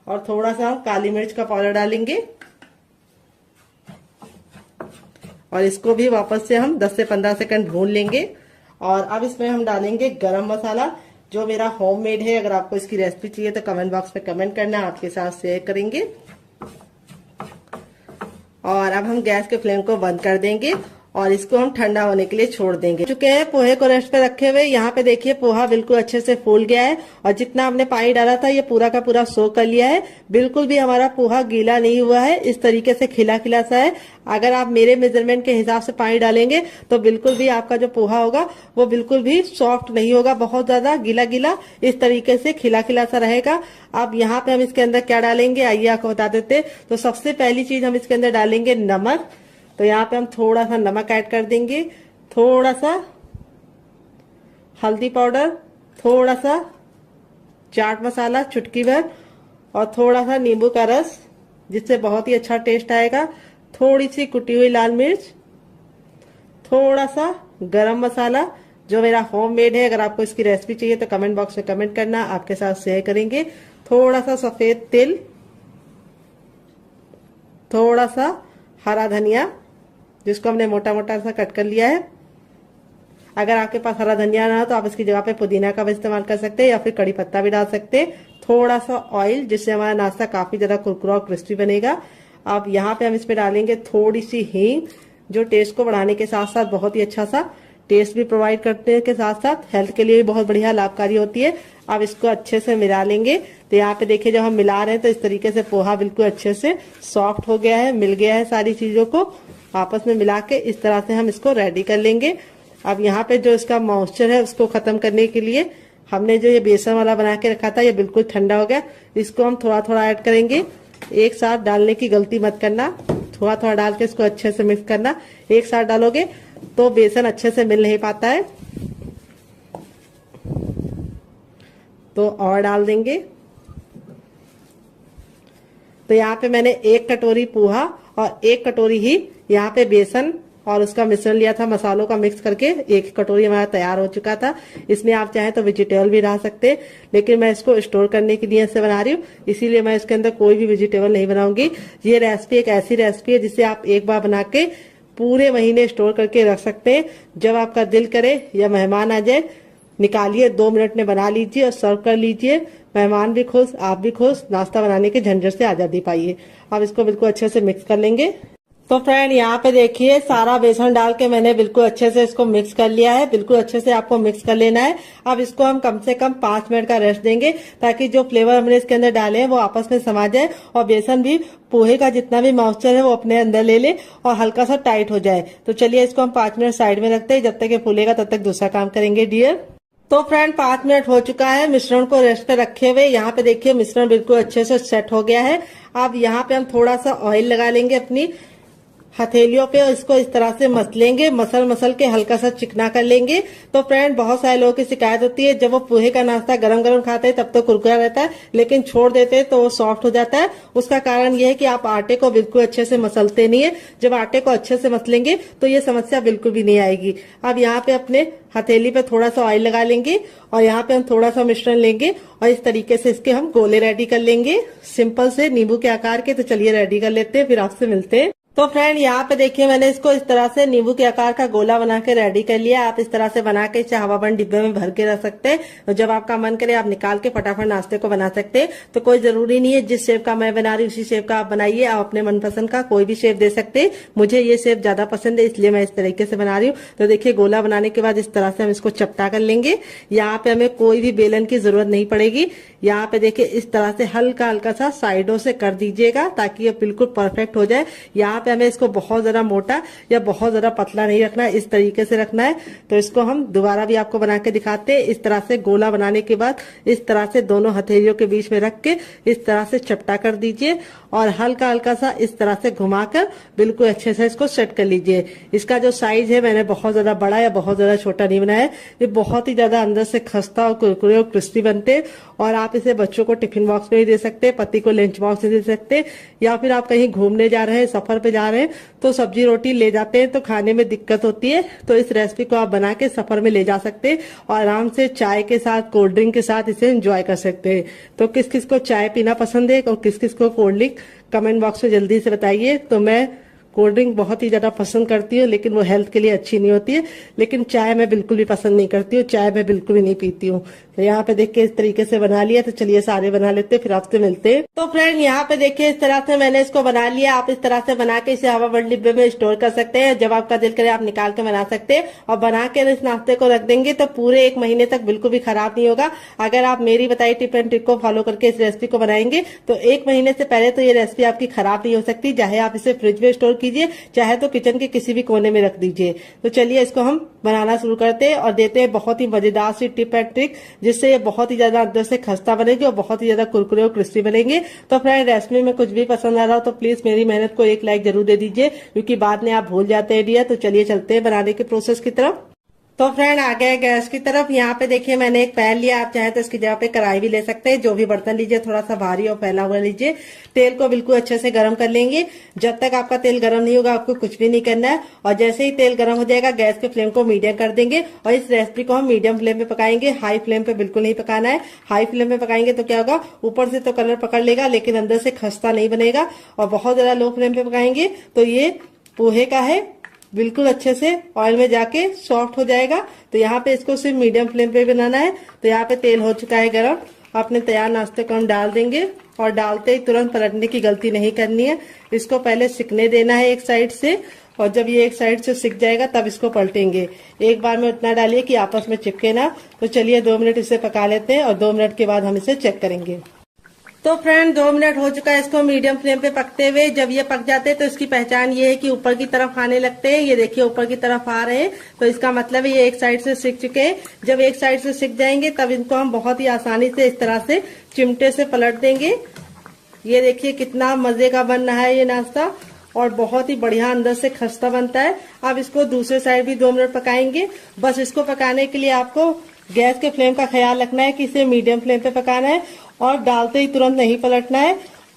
और थोड़ा सा हम काली मिर्च का पाउडर डालेंगे। और इसको भी वापस से हम 10 से 15 सेकंड भून लेंगे। और अब इसमें हम डालेंगे गरम मसाला। जो मेरा होममेड है। अगर आपको इसकी रेसिपी चाहिए तो कमेंट बॉक्स में कमेंट करना, आपके साथ शेयर करेंगे। और अब हम गैस के फ्लेम को बंद कर देंगे और इसको हम ठंडा होने के लिए छोड़ देंगे। चुके हैं पोहे को रेस्ट पे रखे हुए। यहाँ पे देखिए पोहा बिल्कुल अच्छे से फूल गया है और जितना हमने पानी डाला था ये पूरा का पूरा सोख कर लिया है। बिल्कुल भी हमारा पोहा गीला नहीं हुआ है, इस तरीके से खिला खिला सा है। अगर आप मेरे मेजरमेंट के हिसाब से पानी डालेंगे तो बिल्कुल भी आपका जो पोहा होगा वो बिल्कुल भी सॉफ्ट नहीं होगा, बहुत ज्यादा गीला गीला, इस तरीके से खिला खिला सा रहेगा। अब यहाँ पे हम इसके अंदर क्या डालेंगे आइए आपको बता देते। तो सबसे पहली चीज हम इसके अंदर डालेंगे नमक। तो यहाँ पे हम थोड़ा सा नमक ऐड कर देंगे, थोड़ा सा हल्दी पाउडर, थोड़ा सा चाट मसाला चुटकी भर और थोड़ा सा नींबू का रस, जिससे बहुत ही अच्छा टेस्ट आएगा। थोड़ी सी कुटी हुई लाल मिर्च, थोड़ा सा गरम मसाला जो मेरा होममेड है। अगर आपको इसकी रेसिपी चाहिए तो कमेंट बॉक्स में कमेंट करना, आपके साथ शेयर करेंगे। थोड़ा सा सफेद तिल, थोड़ा सा हरा धनिया जिसको हमने मोटा मोटा सा कट कर लिया है। अगर आपके पास हरा धनिया ना हो तो आप इसकी जगह पे पुदीना का भी इस्तेमाल कर सकते हैं या फिर कड़ी पत्ता भी डाल सकते हैं। थोड़ा सा ऑयल जिससे हमारा नाश्ता काफी ज्यादा कुरकुरा और क्रिस्पी बनेगा। अब यहाँ पे हम इसमें डालेंगे थोड़ी सी हींग जो टेस्ट को बढ़ाने के साथ साथ बहुत ही अच्छा सा टेस्ट भी प्रोवाइड करते हैं, के साथ साथ हेल्थ के लिए भी बहुत बढ़िया लाभकारी होती है। अब इसको अच्छे से मिला लेंगे। तो यहाँ पे देखिए जब हम मिला रहे हैं तो इस तरीके से पोहा बिल्कुल अच्छे से सॉफ्ट हो गया है, मिल गया है। सारी चीजों को आपस में मिला के इस तरह से हम इसको रेडी कर लेंगे। अब यहाँ पे जो इसका मॉइस्चर है उसको खत्म करने के लिए हमने जो ये बेसन वाला बना के रखा था ये बिल्कुल ठंडा हो गया। इसको हम थोड़ा थोड़ा ऐड करेंगे, एक साथ डालने की गलती मत करना। थोड़ा थोड़ा डाल के इसको अच्छे से मिक्स करना। एक साथ डालोगे तो बेसन अच्छे से मिल नहीं पाता है, तो और डाल देंगे। तो यहाँ पे मैंने 1 कटोरी पोहा और 1 कटोरी ही यहाँ पे बेसन और उसका मिश्रण लिया था, मसालों का मिक्स करके 1 कटोरी हमारा तैयार हो चुका था। इसमें आप चाहें तो वेजिटेबल भी डाल सकते हैं, लेकिन मैं इसको स्टोर करने की नीयत से बना रही हूँ, इसीलिए मैं इसके अंदर कोई भी वेजिटेबल नहीं बनाऊंगी। ये रेसिपी एक ऐसी रेसिपी है जिसे आप एक बार बना के पूरे महीने स्टोर करके रख सकते हैं। जब आपका दिल करे या मेहमान आ जाए, निकालिए 2 मिनट में बना लीजिए और सर्व कर लीजिए। मेहमान भी खुश, आप भी खुश, नाश्ता बनाने के झंझट से आजादी पाइए। अब इसको बिल्कुल अच्छे से मिक्स कर लेंगे। तो फ्रेंड यहाँ पे देखिए सारा बेसन डाल के मैंने बिल्कुल अच्छे से इसको मिक्स कर लिया है। बिल्कुल अच्छे से आपको मिक्स कर लेना है। अब इसको हम कम से कम 5 मिनट का रेस्ट देंगे ताकि जो फ्लेवर हमने इसके अंदर डाले हैं वो आपस में समा जाए और बेसन भी पोहे का जितना भी मॉइस्चर है वो अपने अंदर ले ले और हल्का सा टाइट हो जाए। तो चलिए इसको हम 5 मिनट साइड में रखते हैं, जब तक ये फूलेगा तब तक दूसरा काम करेंगे डियर। तो फ्रेंड 5 मिनट हो चुका है मिश्रण को रेस्ट पे रखे हुए। यहाँ पे देखिए मिश्रण बिल्कुल अच्छे से सेट हो गया है। अब यहाँ पे हम थोड़ा सा ऑयल लगा लेंगे अपनी हथेलियों पे और इसको इस तरह से मसलेंगे, मसल के हल्का सा चिकना कर लेंगे। तो फ्रेंड बहुत सारे लोगों की शिकायत होती है जब वो पोहे का नाश्ता गरम गरम खाते हैं तब तो कुरकुरा रहता है, लेकिन छोड़ देते हैं तो वो सॉफ्ट हो जाता है। उसका कारण ये है कि आप आटे को बिल्कुल अच्छे से मसलते नहीं है। जब आटे को अच्छे से मसलेंगे तो ये समस्या बिल्कुल भी नहीं आएगी। अब यहाँ पे अपने हथेली पे थोड़ा सा ऑयल लगा लेंगे और यहाँ पे हम थोड़ा सा मिश्रण लेंगे और इस तरीके से इसके हम गोले रेडी कर लेंगे, सिंपल से नींबू के आकार के। तो चलिए रेडी कर लेते हैं, फिर आपसे मिलते हैं। तो फ्रेंड यहाँ पे देखिए मैंने इसको इस तरह से नींबू के आकार का गोला बना के रेडी कर लिया। आप इस तरह से बना के इसे हवाबंद डिब्बे में भर के रख सकते हैं। तो जब आपका मन करे आप निकाल के फटाफट नाश्ते को बना सकते हैं। तो कोई जरूरी नहीं है जिस शेप का मैं बना रही हूँ उसी शेप का आप बनाइए। आप अपने मनपसंद का कोई भी शेप दे सकते हैं। मुझे ये शेप ज्यादा पसंद है इसलिए मैं इस तरीके से बना रही हूँ। तो देखिए गोला बनाने के बाद इस तरह से हम इसको चपटा कर लेंगे। यहाँ पे हमें कोई भी बेलन की जरूरत नहीं पड़ेगी। यहाँ पे देखिए इस तरह से हल्का हल्का सा साइडों से कर दीजिएगा ताकि ये बिल्कुल परफेक्ट हो जाए। यहाँ पे हमें इसको बहुत ज्यादा मोटा या बहुत ज्यादा पतला नहीं रखना है, इस तरीके से रखना है। तो इसको हम दोबारा भी आपको बना के दिखाते हैं। इस तरह से गोला बनाने के बाद इस तरह से दोनों हथेलियों के बीच में रख के इस तरह से चपटा कर दीजिए और हल्का हल्का सा इस तरह से घुमाकर बिल्कुल अच्छे से इसको सेट कर लीजिए। इसका जो साइज है मैंने बहुत ज्यादा बड़ा या बहुत ज्यादा छोटा नहीं बनाया है। ये बहुत ही ज्यादा अंदर से खस्ता और कुरकुरे और क्रिस्पी बनते हैं और आप इसे बच्चों को टिफिन बॉक्स में भी दे सकते, पति को लंच बॉक्स में दे सकते, या फिर आप कहीं घूमने जा रहे हैं, सफर पे जा रहे हैं तो सब्जी रोटी ले जाते हैं तो खाने में दिक्कत होती है। तो इस रेसिपी को आप बना के सफर में ले जा सकते हैं और आराम से चाय के साथ, कोल्ड ड्रिंक के साथ इसे एंजॉय कर सकते हैं। तो किस किस को चाय पीना पसंद है और किस किस को कोल्ड ड्रिंक, कमेंट बॉक्स में जल्दी से बताइए। तो मैं कोल्ड ड्रिंक बहुत ही ज्यादा पसंद करती हूँ लेकिन वो हेल्थ के लिए अच्छी नहीं होती है, लेकिन चाय मैं बिल्कुल भी पसंद नहीं करती हूँ, चाय मैं बिल्कुल भी नहीं पीती हूँ। तो यहाँ पे देखिए इस तरीके से बना लिया। तो चलिए सारे बना लेते हैं, फिर आपसे मिलते हैं। तो फ्रेंड यहाँ पे देखिए इस तरह से मैंने इसको बना लिया। आप इस तरह से बना के इसे हवा बंद डिब्बे में स्टोर कर सकते हैं। जब आपका दिल करे आप निकाल के बना सकते हैं, और बना के इस नाश्ते को रख देंगे तो पूरे 1 महीने तक बिल्कुल भी खराब नहीं होगा। अगर आप मेरी बताई टिप एंड ट्रिक को फॉलो करके इस रेसिपी को बनाएंगे तो 1 महीने से पहले तो ये रेसिपी आपकी खराब नहीं हो सकती। चाहे आप इसे फ्रिज में स्टोर कीजिए, चाहे तो किचन के किसी भी कोने में रख दीजिए। तो चलिए इसको हम बनाना शुरू करते हैं और देते हैं बहुत ही मजेदार सी टिप एंड ट्रिक, जिससे ये बहुत ही ज्यादा अंदर से खस्ता बनेगी और बहुत ही ज्यादा कुरकुरे और क्रिस्पी बनेंगे। तो फ्रेंड रेसिपी में कुछ भी पसंद आ रहा हो तो प्लीज मेरी मेहनत को एक लाइक जरूर दे दीजिए, क्योंकि बाद में आप भूल जाते हैं डियर। तो चलिए चलते हैं बनाने के प्रोसेस की तरफ। तो फ्रेंड आ गए गैस की तरफ। यहाँ पे देखिए मैंने एक पैन लिया, आप चाहे तो इसकी जगह पे कढ़ाई भी ले सकते हैं। जो भी बर्तन लीजिए थोड़ा सा भारी और फैला हुआ लीजिए। तेल को बिल्कुल अच्छे से गर्म कर लेंगे। जब तक आपका तेल गर्म नहीं होगा आपको कुछ भी नहीं करना है। और जैसे ही तेल गर्म हो जाएगा गैस के फ्लेम को मीडियम कर देंगे, और इस रेसिपी को हम मीडियम फ्लेम पे पकाएंगे। हाई फ्लेम पे बिल्कुल नहीं पकाना है। हाई फ्लेम पे पकाएंगे तो क्या होगा, ऊपर से तो कलर पकड़ लेगा लेकिन अंदर से खस्ता नहीं बनेगा। और बहुत ज्यादा लो फ्लेम पे पकाएंगे तो ये पोहे का है, बिल्कुल अच्छे से ऑयल में जाके सॉफ्ट हो जाएगा। तो यहाँ पे इसको सिर्फ मीडियम फ्लेम पे बनाना है। तो यहाँ पे तेल हो चुका है गरम। अपने तैयार नाश्ते को हम डाल देंगे, और डालते ही तुरंत पलटने की गलती नहीं करनी है। इसको पहले सिकने देना है एक साइड से, और जब ये एक साइड से सिक जाएगा तब इसको पलटेंगे। एक बार में उतना डालिए कि आपस में चिपके ना। तो चलिए 2 मिनट इसे पका लेते हैं, और 2 मिनट के बाद हम इसे चेक करेंगे। तो फ्रेंड 2 मिनट हो चुका है इसको मीडियम फ्लेम पे पकते हुए। जब ये पक जाते हैं तो इसकी पहचान ये है कि ऊपर की तरफ आने लगते हैं। ये देखिए ऊपर की तरफ आ रहे हैं, तो इसका मतलब है ये एक साइड से सिक चुके हैं। जब एक साइड से सिक जाएंगे तब इनको हम बहुत ही आसानी से इस तरह से चिमटे से पलट देंगे। ये देखिए कितना मजे का बन रहा है ये नाश्ता, और बहुत ही बढ़िया अंदर से खस्ता बनता है। अब इसको दूसरे साइड भी 2 मिनट पकाएंगे। बस इसको पकाने के लिए आपको गैस के फ्लेम का ख्याल रखना है कि इसे मीडियम फ्लेम पे पकाना है, और डालते ही तुरंत नहीं पलटना है।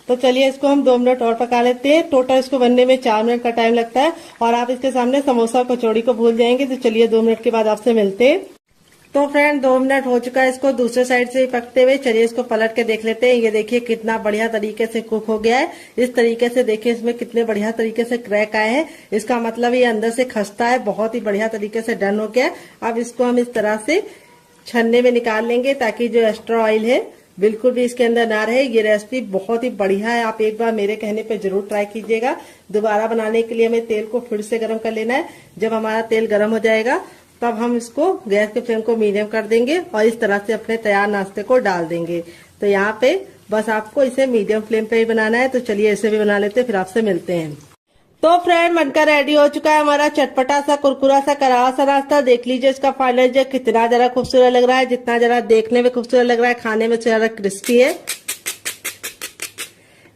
तो चलिए इसको हम 2 मिनट और पका लेते हैं। टोटल इसको बनने में 4 मिनट का टाइम लगता है, और आप इसके सामने समोसा और कचौड़ी को भूल जाएंगे। तो चलिए 2 मिनट के बाद आपसे मिलते हैं। तो फ्रेंड 2 मिनट हो चुका है इसको दूसरे साइड से पकते हुए। चलिए इसको पलट के देख लेते हैं। ये देखिए कितना बढ़िया तरीके से कुक हो गया है। इस तरीके से देखिए इसमें कितने बढ़िया तरीके से क्रैक आए हैं। इसका मतलब ये अंदर से खस्ता है, बहुत ही बढ़िया तरीके से डन हो गया है। अब इसको हम इस तरह से छन्ने में निकाल लेंगे, ताकि जो एक्स्ट्रा ऑयल है बिल्कुल भी इसके अंदर ना रहे। ये रेसिपी बहुत ही बढ़िया है, आप एक बार मेरे कहने पे जरूर ट्राई कीजिएगा। दोबारा बनाने के लिए हमें तेल को फिर से गर्म कर लेना है। जब हमारा तेल गर्म हो जाएगा तब हम इसको गैस के फ्लेम को मीडियम कर देंगे, और इस तरह से अपने तैयार नाश्ते को डाल देंगे। तो यहाँ पे बस आपको इसे मीडियम फ्लेम पे ही बनाना है। तो चलिए इसे भी बना लेते हैं, फिर आपसे मिलते हैं। तो फ्रेंड बनकर रेडी हो चुका है हमारा चटपटा सा कुरकुरा सा करारा सा नाश्ता। देख लीजिए इसका फाइनल जो कितना जरा खूबसूरत लग रहा है। जितना जरा देखने में खूबसूरत लग रहा है, खाने में जरा क्रिस्पी है।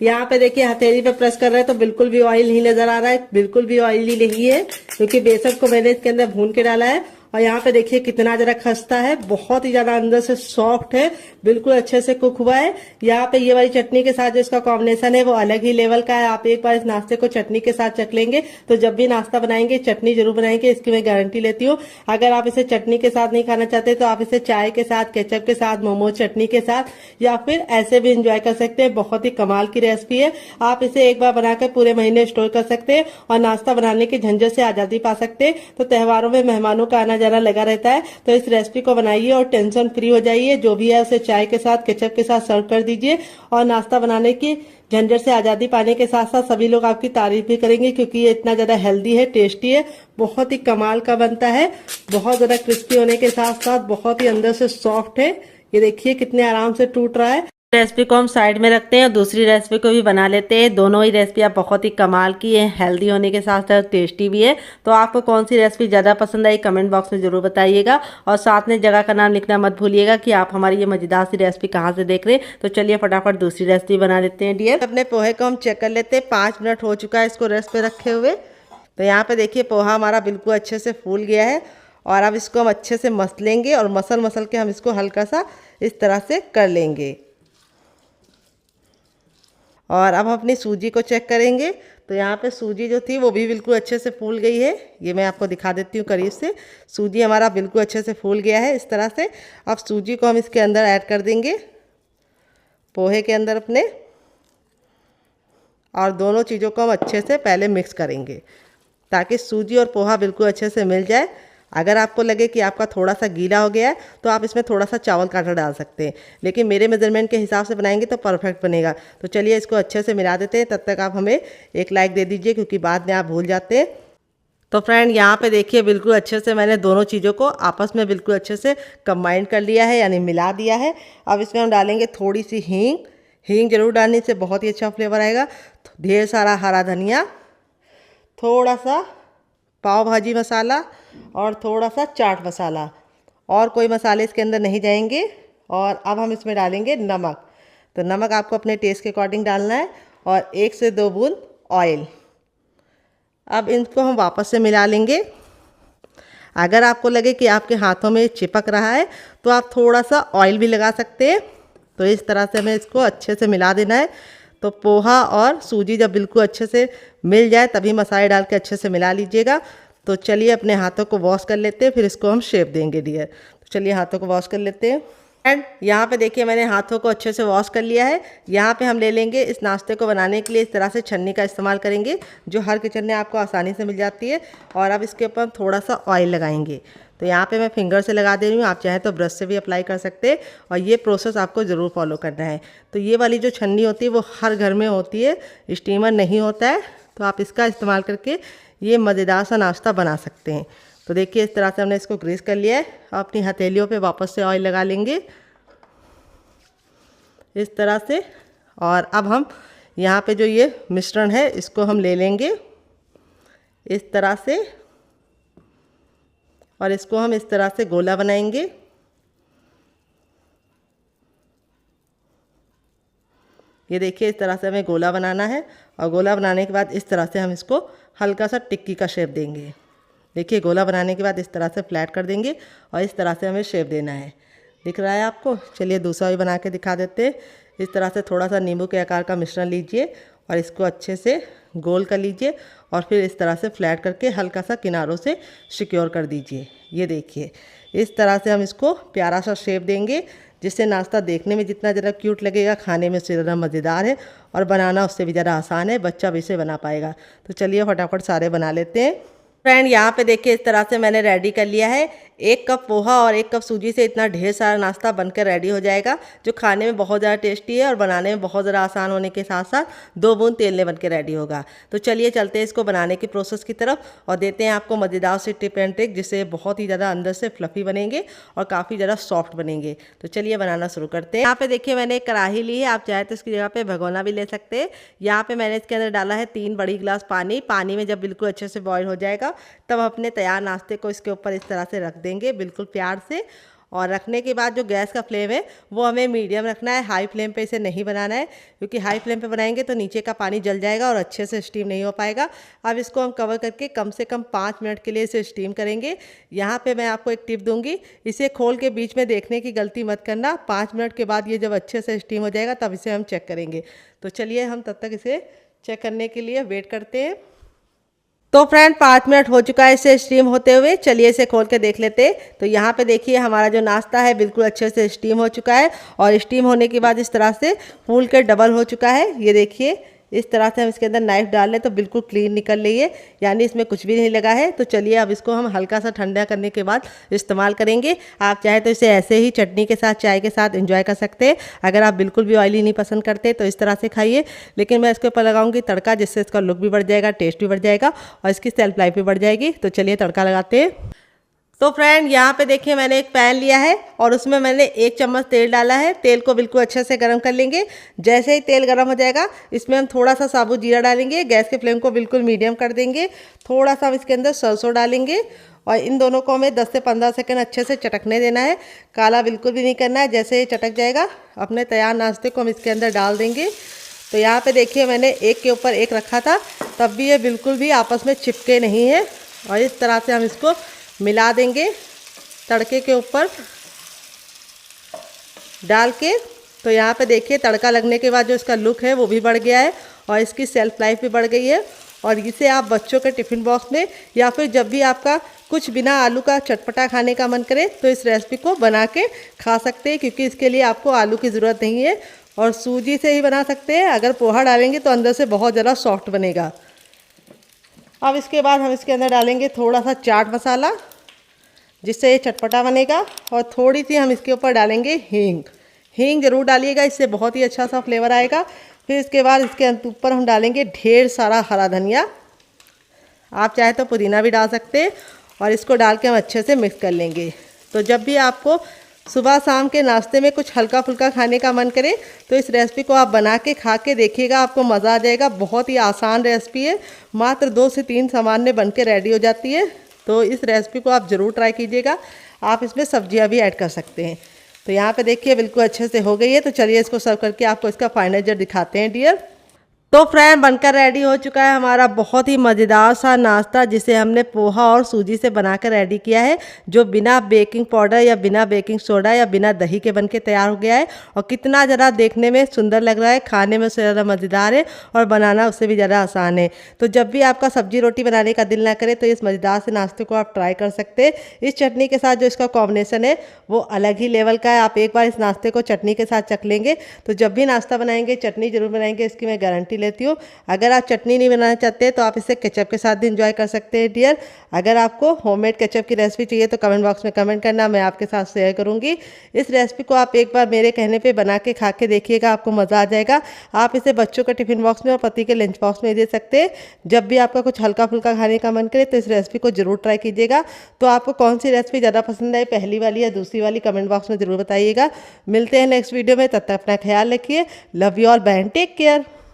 यहाँ पे देखिए हथेली पे प्रेस कर रहे हैं तो बिल्कुल भी ऑयल नहीं नजर आ रहा है, बिल्कुल भी ऑयली नहीं है, क्योंकि बेसन को मैंने इसके अंदर भून के डाला है। और यहाँ पे देखिए कितना जरा खस्ता है, बहुत ही ज्यादा अंदर से सॉफ्ट है, बिल्कुल अच्छे से कुक हुआ है। यहाँ पे ये वाली चटनी के साथ जो इसका कॉम्बिनेशन है वो अलग ही लेवल का है। आप एक बार इस नाश्ते को चटनी के साथ चख लेंगे तो जब भी नाश्ता बनाएंगे चटनी जरूर बनाएंगे, इसकी मैं गारंटी लेती हूँ। अगर आप इसे चटनी के साथ नहीं खाना चाहते तो आप इसे चाय के साथ, केचप के साथ, मोमोज चटनी के साथ, या फिर ऐसे भी इंजॉय कर सकते हैं। बहुत ही कमाल की रेसिपी है। आप इसे एक बार बनाकर पूरे महीने स्टोर कर सकते हैं और नाश्ता बनाने की झंझट से आजादी पा सकते हैं। तो त्योहारों में मेहमानों का आना जाना लगा रहता है, तो इस रेसिपी को बनाइए और टेंशन फ्री हो जाइए। जो भी है उसे चाय के साथ, केचप के साथ सर्व कर दीजिए, और नाश्ता बनाने की झंझट से आजादी पाने के साथ साथ सभी लोग आपकी तारीफ भी करेंगे, क्योंकि ये इतना ज्यादा हेल्दी है, टेस्टी है, बहुत ही कमाल का बनता है। बहुत ज्यादा क्रिस्पी होने के साथ साथ बहुत ही अंदर से सॉफ्ट है। ये देखिए कितने आराम से टूट रहा है। रेसिपी को हम साइड में रखते हैं और दूसरी रेसिपी को भी बना लेते हैं। दोनों ही रेसिपी बहुत ही कमाल की है, हेल्दी होने के साथ साथ टेस्टी भी है। तो आपको कौन सी रेसिपी ज़्यादा पसंद आई कमेंट बॉक्स में जरूर बताइएगा, और साथ में जगह का नाम लिखना मत भूलिएगा कि आप हमारी ये मजेदार सी रेसिपी कहाँ से देख रहे हैं। तो चलिए फटाफट दूसरी रेसिपी बना लेते हैं डियर। अपने पोहे को हम चेक कर लेते हैं। 5 मिनट हो चुका है इसको रेस्ट पे रखे हुए। तो यहाँ पे देखिए पोहा हमारा बिल्कुल अच्छे से फूल गया है, और अब इसको हम अच्छे से मसल लेंगे, और मसल के हम इसको हल्का सा इस तरह से कर लेंगे। और अब हम अपनी सूजी को चेक करेंगे। तो यहाँ पे सूजी जो थी वो भी बिल्कुल अच्छे से फूल गई है। ये मैं आपको दिखा देती हूँ करीब से। सूजी हमारा बिल्कुल अच्छे से फूल गया है इस तरह से। अब सूजी को हम इसके अंदर ऐड कर देंगे, पोहे के अंदर अपने, और दोनों चीज़ों को हम अच्छे से पहले मिक्स करेंगे ताकि सूजी और पोहा बिल्कुल अच्छे से मिल जाए। अगर आपको लगे कि आपका थोड़ा सा गीला हो गया है तो आप इसमें थोड़ा सा चावल का आटा डाल सकते हैं, लेकिन मेरे मेजरमेंट के हिसाब से बनाएंगे तो परफेक्ट बनेगा। तो चलिए इसको अच्छे से मिला देते हैं। तब तक आप हमें एक लाइक दे दीजिए, क्योंकि बाद में आप भूल जाते हैं। तो फ्रेंड यहाँ पे देखिए बिल्कुल अच्छे से मैंने दोनों चीज़ों को आपस में बिल्कुल अच्छे से कंबाइन कर लिया है, यानी मिला दिया है। अब इसमें हम डालेंगे थोड़ी सी हींग। हींग जरूर डालने से बहुत ही अच्छा फ्लेवर आएगा। ढेर सारा हरा धनिया, थोड़ा सा पाव भाजी मसाला और थोड़ा सा चाट मसाला, और कोई मसाले इसके अंदर नहीं जाएंगे। और अब हम इसमें डालेंगे नमक। तो नमक आपको अपने टेस्ट के अकॉर्डिंग डालना है, और 1 से 2 बूंद ऑयल। अब इनको हम वापस से मिला लेंगे। अगर आपको लगे कि आपके हाथों में चिपक रहा है तो आप थोड़ा सा ऑयल भी लगा सकते हैं। तो इस तरह से हमें इसको अच्छे से मिला देना है। तो पोहा और सूजी जब बिल्कुल अच्छे से मिल जाए तभी मसाले डाल के अच्छे से मिला लीजिएगा। तो चलिए अपने हाथों को वॉश कर लेते हैं, फिर इसको हम शेप देंगे डियर। तो चलिए हाथों को वॉश कर लेते हैं। एंड यहाँ पे देखिए मैंने हाथों को अच्छे से वॉश कर लिया है। यहाँ पे हम ले लेंगे इस नाश्ते को बनाने के लिए इस तरह से छन्नी का इस्तेमाल करेंगे, जो हर किचन में आपको आसानी से मिल जाती है। और अब इसके ऊपर हम थोड़ा सा ऑयल लगाएंगे। तो यहाँ पे मैं फिंगर से लगा दे रही हूँ, आप चाहें तो ब्रश से भी अप्लाई कर सकते हैं। और ये प्रोसेस आपको ज़रूर फॉलो करना है। तो ये वाली जो छन्नी होती है वो हर घर में होती है, स्टीमर नहीं होता है। तो आप इसका इस्तेमाल करके ये मज़ेदार सा नाश्ता बना सकते हैं। तो देखिए इस तरह से हमने इसको ग्रीस कर लिया है। अपनी हथेलियों पे वापस से ऑयल लगा लेंगे इस तरह से। और अब हम यहाँ पे जो ये मिश्रण है इसको हम ले लेंगे इस तरह से, और इसको हम इस तरह से गोला बनाएंगे। ये देखिए इस तरह से हमें गोला बनाना है, और गोला बनाने के बाद इस तरह से हम इसको हल्का सा टिक्की का शेप देंगे। देखिए गोला बनाने के बाद इस तरह से फ्लैट कर देंगे, और इस तरह से हमें शेप देना है। दिख रहा है आपको? चलिए दूसरा भी बना के दिखा देते हैं। इस तरह से थोड़ा सा नींबू के आकार का मिश्रण लीजिए और इसको अच्छे से गोल कर लीजिए, और फिर इस तरह से फ्लैट करके हल्का सा किनारों से सिक्योर कर दीजिए। ये देखिए इस तरह से हम इसको प्यारा सा शेप देंगे, जिससे नाश्ता देखने में जितना ज़रा क्यूट लगेगा, खाने में उससे ज़्यादा मज़ेदार है, और बनाना उससे भी ज़्यादा आसान है। बच्चा भी इसे बना पाएगा। तो चलिए फटाफट सारे बना लेते हैं। फ्रेंड यहाँ पे देखिए इस तरह से मैंने रेडी कर लिया है। 1 कप पोहा और 1 कप सूजी से इतना ढेर सारा नाश्ता बनकर रेडी हो जाएगा, जो खाने में बहुत ज़्यादा टेस्टी है और बनाने में बहुत ज़्यादा आसान होने के साथ साथ 2 बूंद तेल में बनकर रेडी होगा। तो चलिए चलते हैं इसको बनाने की प्रोसेस की तरफ, और देते हैं आपको मज़ेदार से टिप एंड ट्रिक, जिससे बहुत ही ज़्यादा अंदर से फ्लफ़ी बनेंगे और काफ़ी ज़्यादा सॉफ्ट बनेंगे। तो चलिए बनाना शुरू करते हैं। यहाँ पे देखिए मैंने एक कढ़ाई ली है, आप चाहे तो इसकी जगह पे भगोना भी ले सकते हैं। यहाँ पे मैंने इसके अंदर डाला है 3 बड़ी गिलास पानी। पानी में जब बिल्कुल अच्छे से बॉईल हो जाएगा तब अपने तैयार नाश्ते को इसके ऊपर इस तरह से रख देंगे बिल्कुल प्यार से। और रखने के बाद जो गैस का फ्लेम है वो हमें मीडियम रखना है, हाई फ्लेम पे इसे नहीं बनाना है, क्योंकि हाई फ्लेम पे बनाएंगे तो नीचे का पानी जल जाएगा और अच्छे से स्टीम नहीं हो पाएगा। अब इसको हम कवर करके कम से कम 5 मिनट के लिए इसे स्टीम करेंगे। यहाँ पे मैं आपको एक टिप दूंगी, इसे खोल के बीच में देखने की गलती मत करना। 5 मिनट के बाद ये जब अच्छे से स्टीम हो जाएगा तब इसे हम चेक करेंगे। तो चलिए हम तब तक इसे चेक करने के लिए वेट करते हैं। तो फ्रेंड 5 मिनट हो चुका है इसे स्टीम होते हुए। चलिए इसे खोल के देख लेते हैं। तो यहाँ पे देखिए हमारा जो नाश्ता है बिल्कुल अच्छे से स्टीम हो चुका है, और स्टीम होने के बाद इस तरह से फूल के डबल हो चुका है। ये देखिए इस तरह से हम इसके अंदर नाइफ डाल लें तो बिल्कुल क्लीन निकल रही है, यानी इसमें कुछ भी नहीं लगा है। तो चलिए अब इसको हम हल्का सा ठंडा करने के बाद इस्तेमाल करेंगे। आप चाहे तो इसे ऐसे ही चटनी के साथ, चाय के साथ एंजॉय कर सकते हैं। अगर आप बिल्कुल भी ऑयली नहीं पसंद करते तो इस तरह से खाइए, लेकिन मैं इसके ऊपर लगाऊंगी तड़का, जिससे इसका लुक भी बढ़ जाएगा, टेस्ट भी बढ़ जाएगा और इसकी सेल्फ लाइफ भी बढ़ जाएगी। तो चलिए तड़का लगाते हैं। तो फ्रेंड यहाँ पे देखिए मैंने एक पैन लिया है और उसमें मैंने 1 चम्मच तेल डाला है। तेल को बिल्कुल अच्छे से गर्म कर लेंगे। जैसे ही तेल गर्म हो जाएगा इसमें हम थोड़ा सा साबुत जीरा डालेंगे। गैस के फ्लेम को बिल्कुल मीडियम कर देंगे। थोड़ा सा हम इसके अंदर सरसों डालेंगे, और इन दोनों को हमें 10 से 15 सेकंड अच्छे से चटकने देना है। काला बिल्कुल भी नहीं करना है। जैसे ही चटक जाएगा अपने तैयार नाश्ते को हम इसके अंदर डाल देंगे। तो यहाँ पे देखिए मैंने एक के ऊपर एक रखा था, तब भी ये बिल्कुल भी आपस में चिपके नहीं है। और इस तरह से हम इसको मिला देंगे तड़के के ऊपर डाल के। तो यहाँ पे देखिए तड़का लगने के बाद जो इसका लुक है वो भी बढ़ गया है, और इसकी सेल्फ लाइफ भी बढ़ गई है। और इसे आप बच्चों के टिफ़िन बॉक्स में, या फिर जब भी आपका कुछ बिना आलू का चटपटा खाने का मन करे तो इस रेसिपी को बना के खा सकते हैं, क्योंकि इसके लिए आपको आलू की ज़रूरत नहीं है। और सूजी से ही बना सकते हैं। अगर पोहा डालेंगे तो अंदर से बहुत ज़्यादा सॉफ्ट बनेगा। अब इसके बाद हम इसके अंदर डालेंगे थोड़ा सा चाट मसाला, जिससे ये चटपटा बनेगा। और थोड़ी सी हम इसके ऊपर डालेंगे हींग। हींग ज़रूर डालिएगा, इससे बहुत ही अच्छा सा फ्लेवर आएगा। फिर इसके बाद इसके ऊपर हम डालेंगे ढेर सारा हरा धनिया, आप चाहे तो पुदीना भी डाल सकते हैं। और इसको डाल के हम अच्छे से मिक्स कर लेंगे। तो जब भी आपको सुबह शाम के नाश्ते में कुछ हल्का फुल्का खाने का मन करे तो इस रेसिपी को आप बना के खा के देखिएगा, आपको मज़ा आ जाएगा। बहुत ही आसान रेसिपी है, मात्र 2 से 3 सामान में बन के रेडी हो जाती है। तो इस रेसिपी को आप ज़रूर ट्राई कीजिएगा। आप इसमें सब्जियां भी ऐड कर सकते हैं। तो यहाँ पे देखिए बिल्कुल अच्छे से हो गई है। तो चलिए इसको सर्व करके आपको इसका फाइनल रिजल्ट दिखाते हैं डियर। तो फ्रेंड बनकर रेडी हो चुका है हमारा बहुत ही मज़ेदार सा नाश्ता, जिसे हमने पोहा और सूजी से बनाकर रेडी किया है, जो बिना बेकिंग पाउडर या बिना बेकिंग सोडा या बिना दही के बनके तैयार हो गया है। और कितना ज़रा देखने में सुंदर लग रहा है, खाने में उससे ज़्यादा मज़ेदार है और बनाना उससे भी ज़्यादा आसान है। तो जब भी आपका सब्जी रोटी बनाने का दिल ना करे तो इस मज़ेदार से नाश्ते को आप ट्राई कर सकते हैं। इस चटनी के साथ जो इसका कॉम्बिनेशन है वो अलग ही लेवल का है। आप एक बार इस नाश्ते को चटनी के साथ चख लेंगे तो जब भी नाश्ता बनाएंगे चटनी जरूर बनाएंगे, इसकी मैं गारंटी लेती हूँ। अगर आप चटनी नहीं बनाना चाहते तो आप इसे केचप के साथ भी इंजॉय कर सकते हैं डियर। अगर आपको होममेड केचप की रेसिपी चाहिए तो कमेंट बॉक्स में कमेंट करना, मैं आपके साथ शेयर करूंगी। इस रेसिपी को आप एक बार मेरे कहने पे बना के खा के देखिएगा, आपको मज़ा आ जाएगा। आप इसे बच्चों के टिफिन बॉक्स में और पति के लंच बॉक्स में दे सकते हैं। जब भी आपका कुछ हल्का फुल्का खाने का मन करे तो इस रेसिपी को जरूर ट्राई कीजिएगा। तो आपको कौन सी रेसिपी ज़्यादा पसंद आई, पहली वाली या दूसरी वाली, कमेंट बॉक्स में ज़रूर बताइएगा। मिलते हैं नेक्स्ट वीडियो में, तब तक अपना ख्याल रखिए। Love you all, bye and take care.